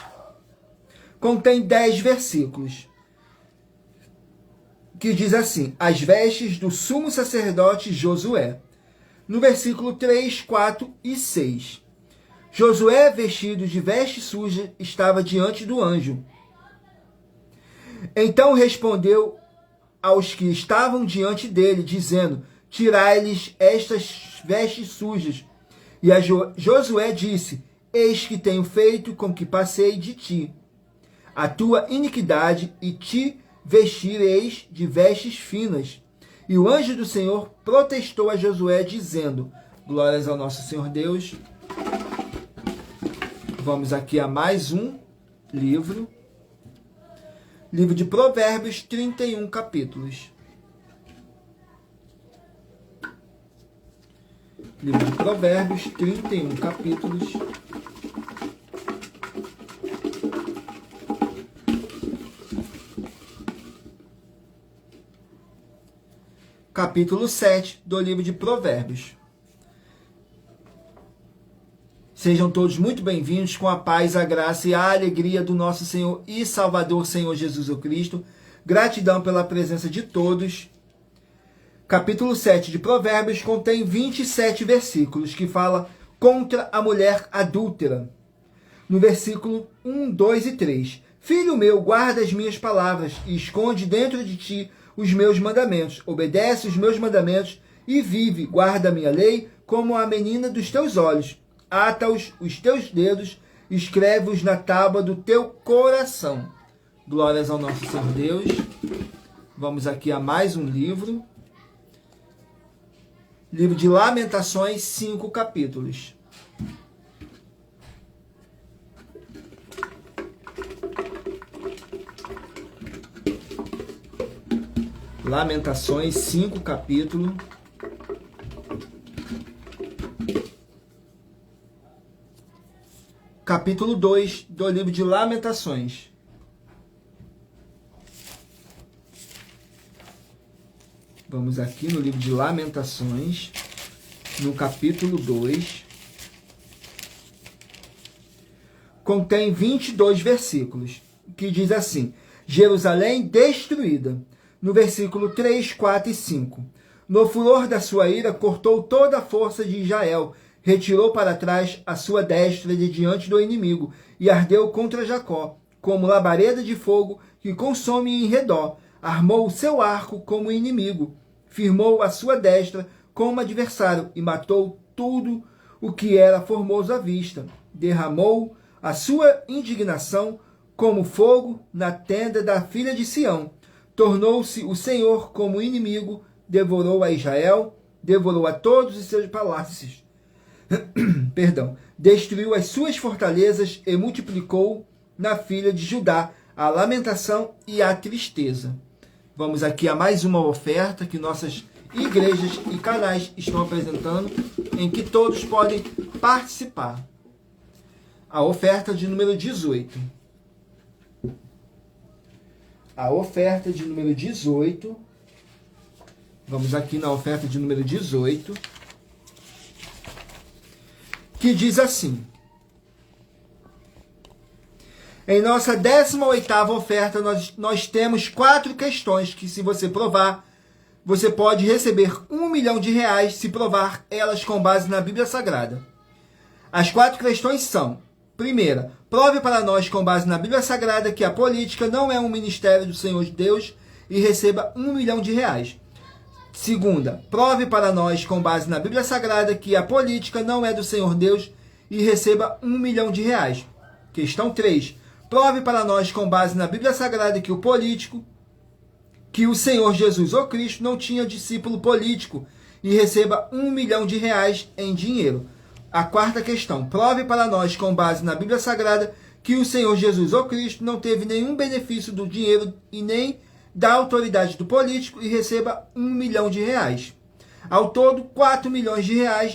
Contém 10 versículos, que diz assim: as vestes do sumo sacerdote Josué. No versículo 3, 4 e 6. Josué, vestido de veste suja, estava diante do anjo. Então respondeu aos que estavam diante dele, dizendo: tirai-lhes estas vestes sujas. E a Josué disse: eis que tenho feito com que passei de ti a tua iniquidade, e te vestireis de vestes finas. E o anjo do Senhor protestou a Josué, dizendo: glórias ao nosso Senhor Deus. Vamos aqui a mais um livro. Livro de Provérbios, 31 capítulos. Livro de Provérbios, 31 capítulos. Capítulo 7 do livro de Provérbios. Sejam todos muito bem-vindos, com a paz, a graça e a alegria do nosso Senhor e Salvador, Senhor Jesus o Cristo. Gratidão pela presença de todos. Capítulo 7 de Provérbios contém 27 versículos, que fala contra a mulher adúltera. No versículo 1, 2 e 3. Filho meu, guarda as minhas palavras e esconde dentro de ti os meus mandamentos. Obedece os meus mandamentos e vive. Guarda a minha lei como a menina dos teus olhos. Ata os teus dedos escreve-os na tábua do teu coração. Glórias ao nosso Senhor Deus. Vamos aqui a mais um livro. Livro de Lamentações, 5 capítulos. Lamentações, 5 capítulos. Capítulo 2 do livro de Lamentações. Vamos aqui no livro de Lamentações, no capítulo 2. Contém 22 versículos, que diz assim: Jerusalém destruída. No versículo 3, 4 e 5. No furor da sua ira, cortou toda a força de Israel, retirou para trás a sua destra de diante do inimigo, e ardeu contra Jacó, como labareda de fogo que consome em redor. Armou o seu arco como inimigo, firmou a sua destra como adversário, e matou tudo o que era formoso à vista. Derramou a sua indignação como fogo na tenda da filha de Sião. Tornou-se o Senhor como inimigo, devorou a Israel, devorou a todos os seus palácios. Destruiu as suas fortalezas e multiplicou na filha de Judá a lamentação e a tristeza. Vamos aqui a mais uma oferta que nossas igrejas e canais estão apresentando, em que todos podem participar. A oferta de número 18. A oferta de número 18. Vamos aqui na oferta de número 18. Que diz assim: em nossa 18ª oferta, nós temos 4 questões que, se você provar, você pode receber R$1 milhão se provar elas com base na Bíblia Sagrada. As 4 questões são: primeira, prove para nós com base na Bíblia Sagrada que a política não é um ministério do Senhor Deus e receba R$1 milhão. Segunda, prove para nós com base na Bíblia Sagrada que a política não é do Senhor Deus e receba R$1 milhão. Questão 3, prove para nós com base na Bíblia Sagrada que o político, que o Senhor Jesus ou Cristo não tinha discípulo político e receba R$1 milhão em dinheiro. A quarta questão, prove para nós com base na Bíblia Sagrada que o Senhor Jesus ou Cristo não teve nenhum benefício do dinheiro e nem da autoridade do político e receba R$1 milhão. Ao todo, R$4 milhões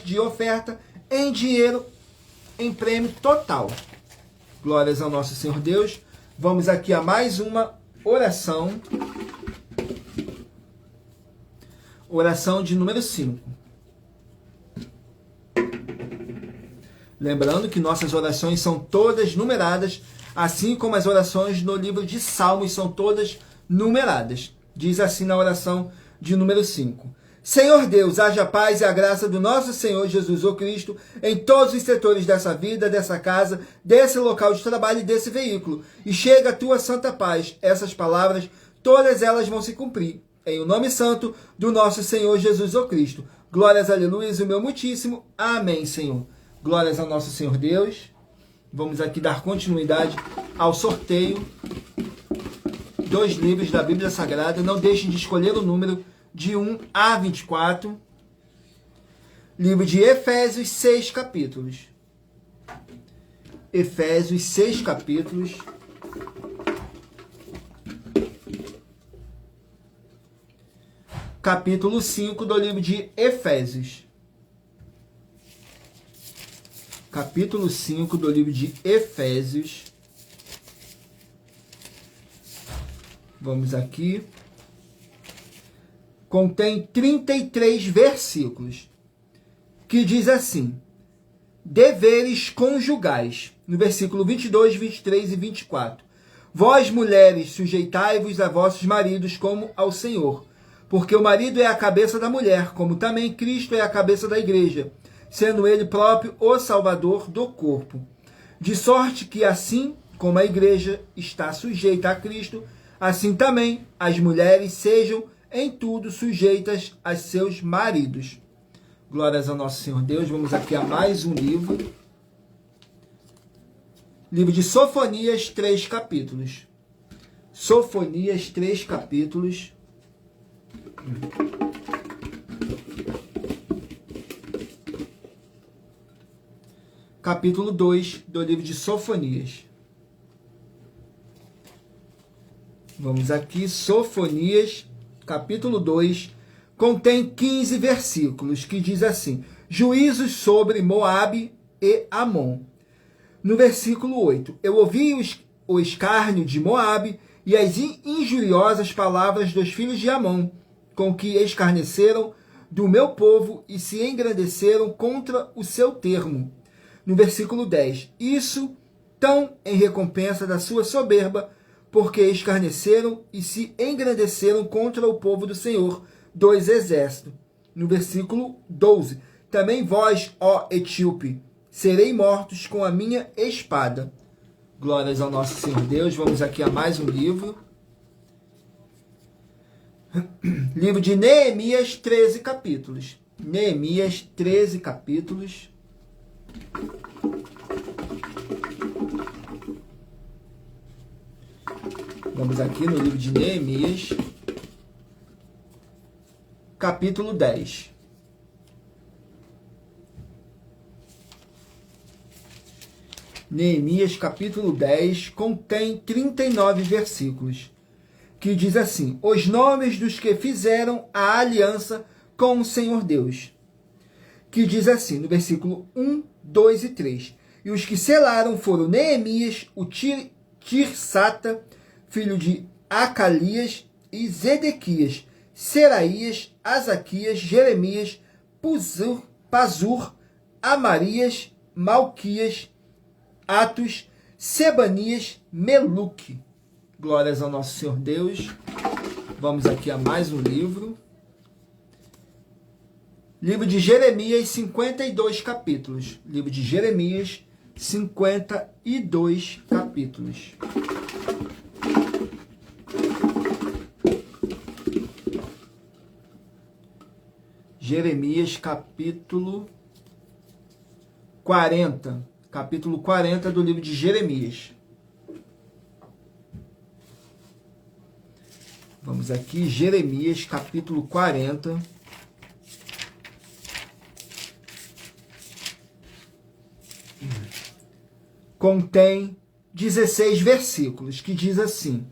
de oferta em dinheiro, em prêmio total. Glórias ao nosso Senhor Deus. Vamos aqui a mais uma oração. Oração de número 5. Lembrando que nossas orações são todas numeradas, assim como as orações no livro de Salmos são todas numeradas. Diz assim na oração de número 5. Senhor Deus, haja a paz e a graça do nosso Senhor Jesus o Cristo em todos os setores dessa vida, dessa casa, desse local de trabalho e desse veículo. E chega a tua santa paz. Essas palavras, todas elas vão se cumprir. Em o nome santo do nosso Senhor Jesus o Cristo. Glórias, aleluias, o meu muitíssimo. Amém, Senhor. Glórias ao nosso Senhor Deus. Vamos aqui dar continuidade ao sorteio dos livros da Bíblia Sagrada. Não deixem de escolher o número de 1 a 24. Livro de Efésios, 6 capítulos. Efésios, 6 capítulos. Capítulo 5 do livro de Efésios. Capítulo 5 do livro de Efésios. Vamos aqui. Contém 33 versículos. Que diz assim: deveres conjugais. No versículo 22, 23 e 24. Vós, mulheres, sujeitai-vos a vossos maridos como ao Senhor. Porque o marido é a cabeça da mulher, como também Cristo é a cabeça da igreja, sendo ele próprio o Salvador do corpo. De sorte que assim como a igreja está sujeita a Cristo, assim também as mulheres sejam em tudo sujeitas a seus maridos. Glórias ao nosso Senhor Deus. Vamos aqui a mais um livro. Livro de Sofonias, 3 capítulos. Sofonias, 3 capítulos. Capítulo 2 do livro de Sofonias. Vamos aqui, Sofonias, capítulo 2, contém 15 versículos, que diz assim: juízos sobre Moabe e Amon. No versículo 8, eu ouvi o escárnio de Moabe e as injuriosas palavras dos filhos de Amon, com que escarneceram do meu povo e se engrandeceram contra o seu termo. No versículo 10, isso tão em recompensa da sua soberba, porque escarneceram e se engrandeceram contra o povo do Senhor dos exércitos. No versículo 12, também vós, ó etíope, serei mortos com a minha espada. Glórias ao nosso Senhor Deus. Vamos aqui a mais um livro. Livro de Neemias, 13 capítulos. Neemias, 13 capítulos. Vamos aqui no livro de Neemias, capítulo 10. Neemias, capítulo 10, contém 39 versículos, que diz assim: os nomes dos que fizeram a aliança com o Senhor Deus. Que diz assim, no versículo 1, 2 e 3. E os que selaram foram Neemias, o Tirsata, filho de Acalias, e Zedequias, Seraías, Asaquias, Jeremias, Pazur, Amarias, Malquias, Atos, Sebanias, Meluque. Glórias ao nosso Senhor Deus. Vamos aqui a mais um livro. Livro de Jeremias, 52 capítulos. Livro de Jeremias, 52 capítulos. Jeremias, capítulo 40. Capítulo 40 do livro de Jeremias. Vamos aqui, Jeremias, capítulo 40. Contém 16 versículos, que diz assim: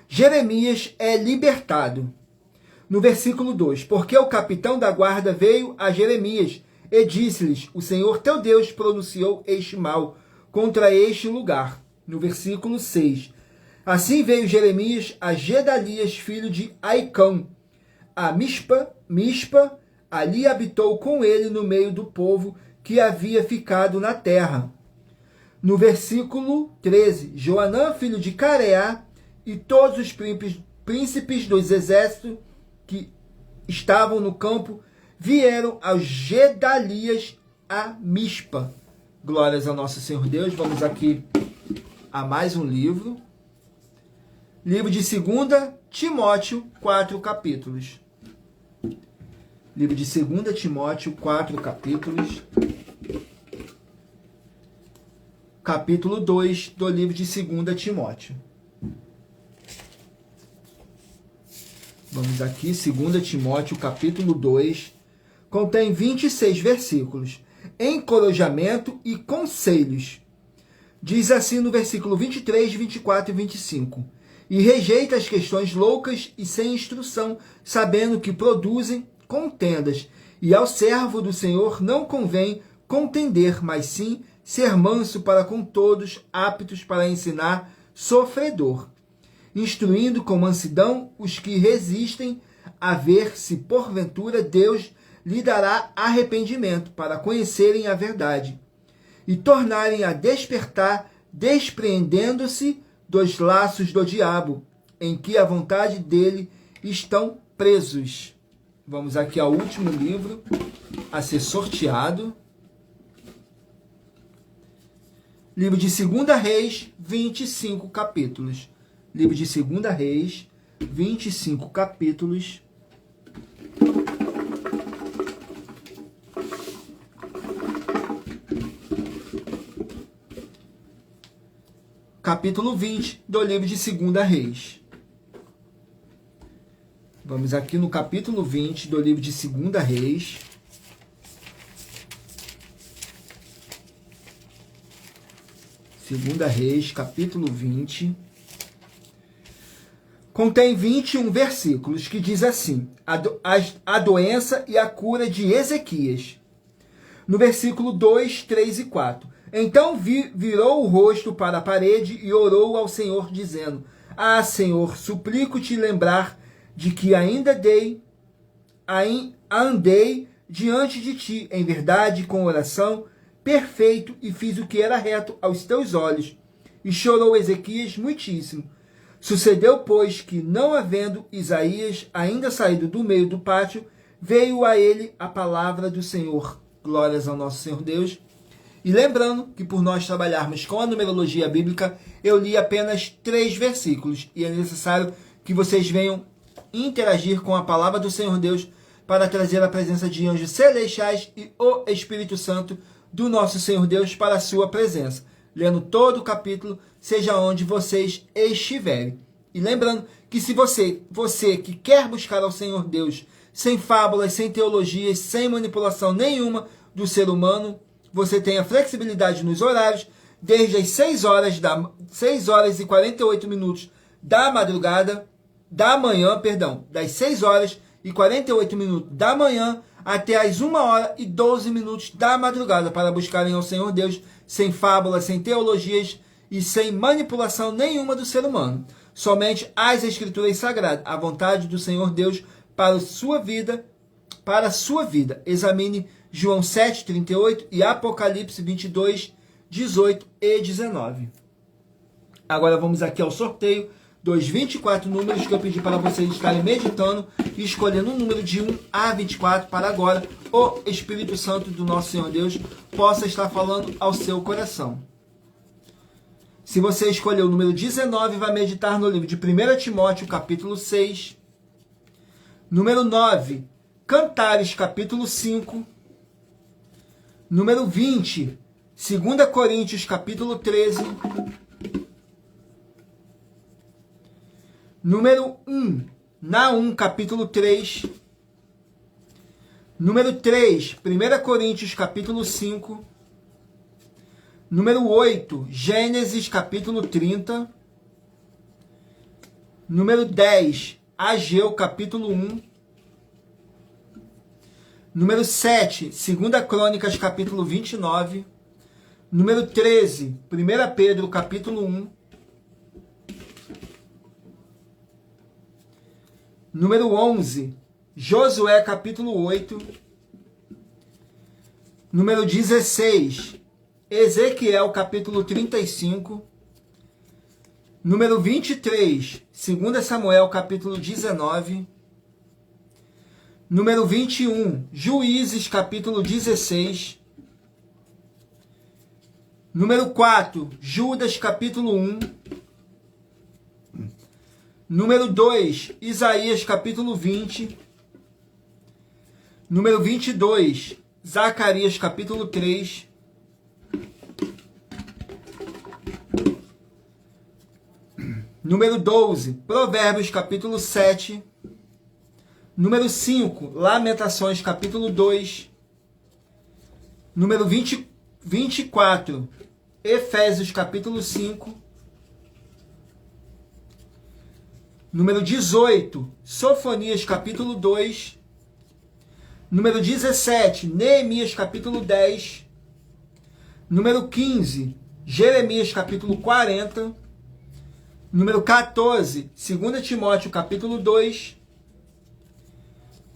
Jeremias é libertado. No versículo 2, porque o capitão da guarda veio a Jeremias e disse-lhes: o Senhor teu Deus pronunciou este mal contra este lugar. No versículo 6, assim veio Jeremias a Gedalias, filho de Aicão, a Mispa, ali habitou com ele no meio do povo que havia ficado na terra. No versículo 13, Joanã, filho de Careá, e todos os príncipes dos exércitos que estavam no campo vieram a Gedalias a Mispa. Glórias ao nosso Senhor Deus. Vamos aqui a mais um livro. Livro de 2 Timóteo, 4 capítulos. Livro de 2 Timóteo, 4 capítulos. Capítulo 2 do livro de 2 Timóteo. Vamos aqui, 2 Timóteo, capítulo 2, contém 26 versículos, encorajamento e conselhos. Diz assim no versículo 23, 24 e 25. E rejeita as questões loucas e sem instrução, sabendo que produzem contendas. E ao servo do Senhor não convém contender, mas sim ser manso para com todos, aptos para ensinar, sofredor, instruindo com mansidão os que resistem, a ver se porventura Deus lhe dará arrependimento para conhecerem a verdade e tornarem a despertar, despreendendo-se dos laços do diabo, em que a vontade dele estão presos. Vamos aqui ao último livro a ser sorteado. Livro de 2 Reis, 25 capítulos. Livro de 2 Reis, 25 capítulos. capítulo 20 do livro de 2 Reis. Vamos aqui no capítulo 20 do livro de 2 Reis. Segunda Reis, capítulo 20. Contém 21 versículos que diz assim: a doença e a cura de Ezequias. No versículo 2, 3 e 4. Então virou o rosto para a parede e orou ao Senhor, dizendo: Ah, Senhor, suplico-te lembrar de que andei diante de ti em verdade, com oração, perfeito, e fiz o que era reto aos teus olhos. E chorou Ezequias muitíssimo. Sucedeu, pois, que, não havendo Isaías ainda saído do meio do pátio, veio a ele a palavra do Senhor. Glórias ao nosso Senhor Deus. E lembrando que, por nós trabalharmos com a numerologia bíblica, eu li apenas 3 versículos. E é necessário que vocês venham interagir com a palavra do Senhor Deus para trazer a presença de anjos celestiais e o Espírito Santo do nosso Senhor Deus para a sua presença, lendo todo o capítulo, seja onde vocês estiverem. E lembrando que se você que quer buscar ao Senhor Deus sem fábulas, sem teologias, sem manipulação nenhuma do ser humano, você tem a flexibilidade nos horários, desde as 6 horas e 48 minutos da madrugada, das 6 horas e 48 minutos da manhã até as 1 hora e 12 minutos da madrugada, para buscarem ao Senhor Deus sem fábulas, sem teologias e sem manipulação nenhuma do ser humano. Somente as Escrituras Sagradas, a vontade do Senhor Deus para a sua vida. Examine João 7:38 e Apocalipse 22, 18 e 19. Agora vamos aqui ao sorteio dos 24 números que eu pedi para vocês estarem meditando e escolhendo um número de 1 a 24 para agora o Espírito Santo do nosso Senhor Deus possa estar falando ao seu coração. Se você escolher o número 19, vai meditar no livro de 1 Timóteo, capítulo 6. Número 9, Cantares, capítulo 5. Número 20, 2 Coríntios, capítulo 13. Número 1, Naum, capítulo 3. Número 3, 1 Coríntios, capítulo 5. Número 8, Gênesis, capítulo 30. Número 10, Ageu, capítulo 1. Número 7, 2 Crônicas, capítulo 29. Número 13, 1 Pedro, capítulo 1. Número 11, Josué, capítulo 8. Número 16, Ezequiel, capítulo 35. Número 23, 2 Samuel, capítulo 19. Número 21, Juízes, capítulo 16. Número 4, Judas, capítulo 1. Número 2, Isaías, capítulo 20. Número 22, Zacarias, capítulo 3. Número 12, Provérbios, capítulo 7. Número 5, Lamentações, capítulo 2. Número 24, Efésios, capítulo 5. Número 18, Sofonias, capítulo 2. Número 17, Neemias, capítulo 10. Número 15, Jeremias, capítulo 40. Número 14, 2 Timóteo, capítulo 2.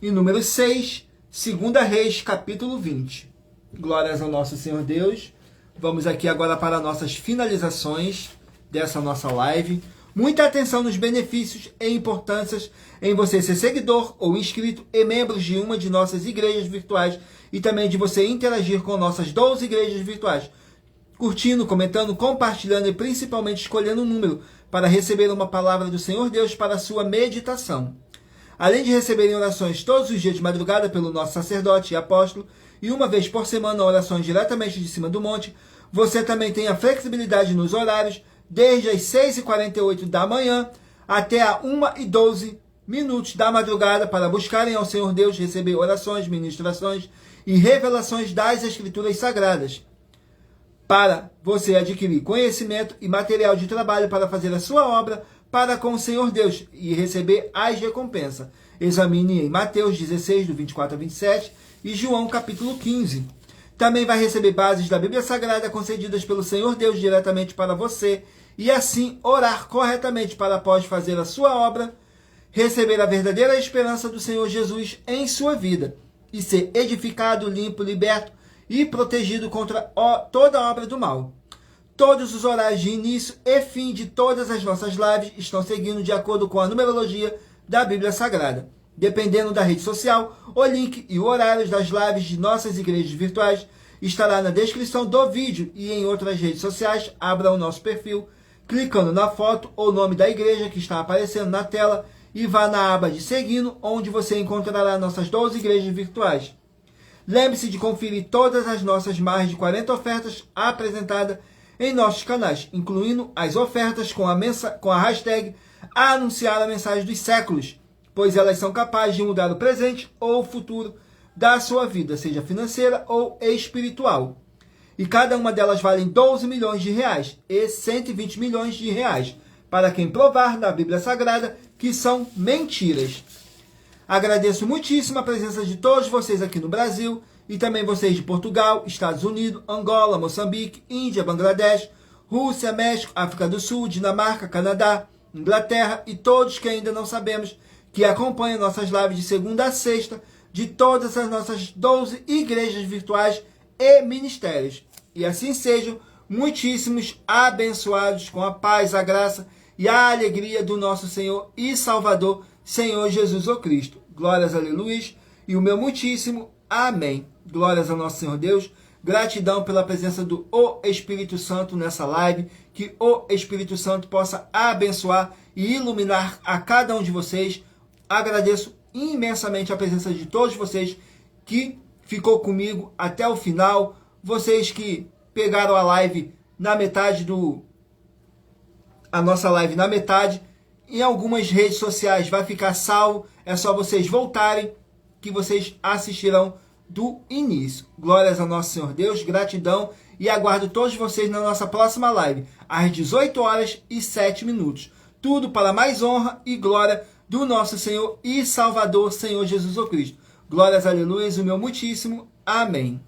E número 6, 2 Reis, capítulo 20. Glórias ao nosso Senhor Deus. Vamos aqui agora para nossas finalizações dessa nossa live. Muita atenção nos benefícios e importâncias em você ser seguidor ou inscrito e membro de uma de nossas igrejas virtuais e também de você interagir com nossas 12 igrejas virtuais, curtindo, comentando, compartilhando e principalmente escolhendo um número para receber uma palavra do Senhor Deus para a sua meditação. Além de receberem orações todos os dias de madrugada pelo nosso sacerdote e apóstolo e uma vez por semana orações diretamente de cima do monte, você também tem a flexibilidade nos horários desde as 6h48 da manhã até a 1h12 da madrugada, para buscarem ao Senhor Deus, receber orações, ministrações e revelações das Escrituras Sagradas, para você adquirir conhecimento e material de trabalho para fazer a sua obra para com o Senhor Deus e receber as recompensas. Examine em Mateus 16, do 24 a 27 e João capítulo 15. Também vai receber bases da Bíblia Sagrada concedidas pelo Senhor Deus diretamente para você e assim orar corretamente para, após fazer a sua obra, receber a verdadeira esperança do Senhor Jesus em sua vida e ser edificado, limpo, liberto e protegido contra toda obra do mal. Todos os horários de início e fim de todas as nossas lives estão seguindo de acordo com a numerologia da Bíblia Sagrada. Dependendo da rede social, o link e o horário das lives de nossas igrejas virtuais estará na descrição do vídeo e em outras redes sociais. Abra o nosso perfil, clicando na foto ou nome da igreja que está aparecendo na tela e vá na aba de Seguindo, onde você encontrará nossas 12 igrejas virtuais. Lembre-se de conferir todas as nossas mais de 40 ofertas apresentadas em nossos canais, incluindo as ofertas com a hashtag Anunciar a Mensagem dos Séculos, pois elas são capazes de mudar o presente ou o futuro da sua vida, seja financeira ou espiritual. E cada uma delas vale 12 milhões de reais e 120 milhões de reais, para quem provar na Bíblia Sagrada que são mentiras. Agradeço muitíssimo a presença de todos vocês aqui no Brasil e também vocês de Portugal, Estados Unidos, Angola, Moçambique, Índia, Bangladesh, Rússia, México, África do Sul, Dinamarca, Canadá, Inglaterra e todos que ainda não sabemos, que acompanham nossas lives de segunda a sexta de todas as nossas 12 igrejas virtuais e ministérios. E assim sejam muitíssimos abençoados com a paz, a graça e a alegria do nosso Senhor e Salvador, Senhor Jesus o Cristo. Glórias, aleluia, e o meu muitíssimo amém. Glórias ao nosso Senhor Deus. Gratidão pela presença do Espírito Santo nessa live. Que o Espírito Santo possa abençoar e iluminar a cada um de vocês. Agradeço imensamente a presença de todos vocês que ficou comigo até o final. Vocês que pegaram a live na metade a nossa live na metade. Em algumas redes sociais vai ficar salvo. É só vocês voltarem que vocês assistirão do início. Glórias ao nosso Senhor Deus, gratidão, e aguardo todos vocês na nossa próxima live, às 18h07. Tudo para mais honra e glória do nosso Senhor e Salvador, Senhor Jesus o Cristo. Glórias, aleluia, o meu muitíssimo amém.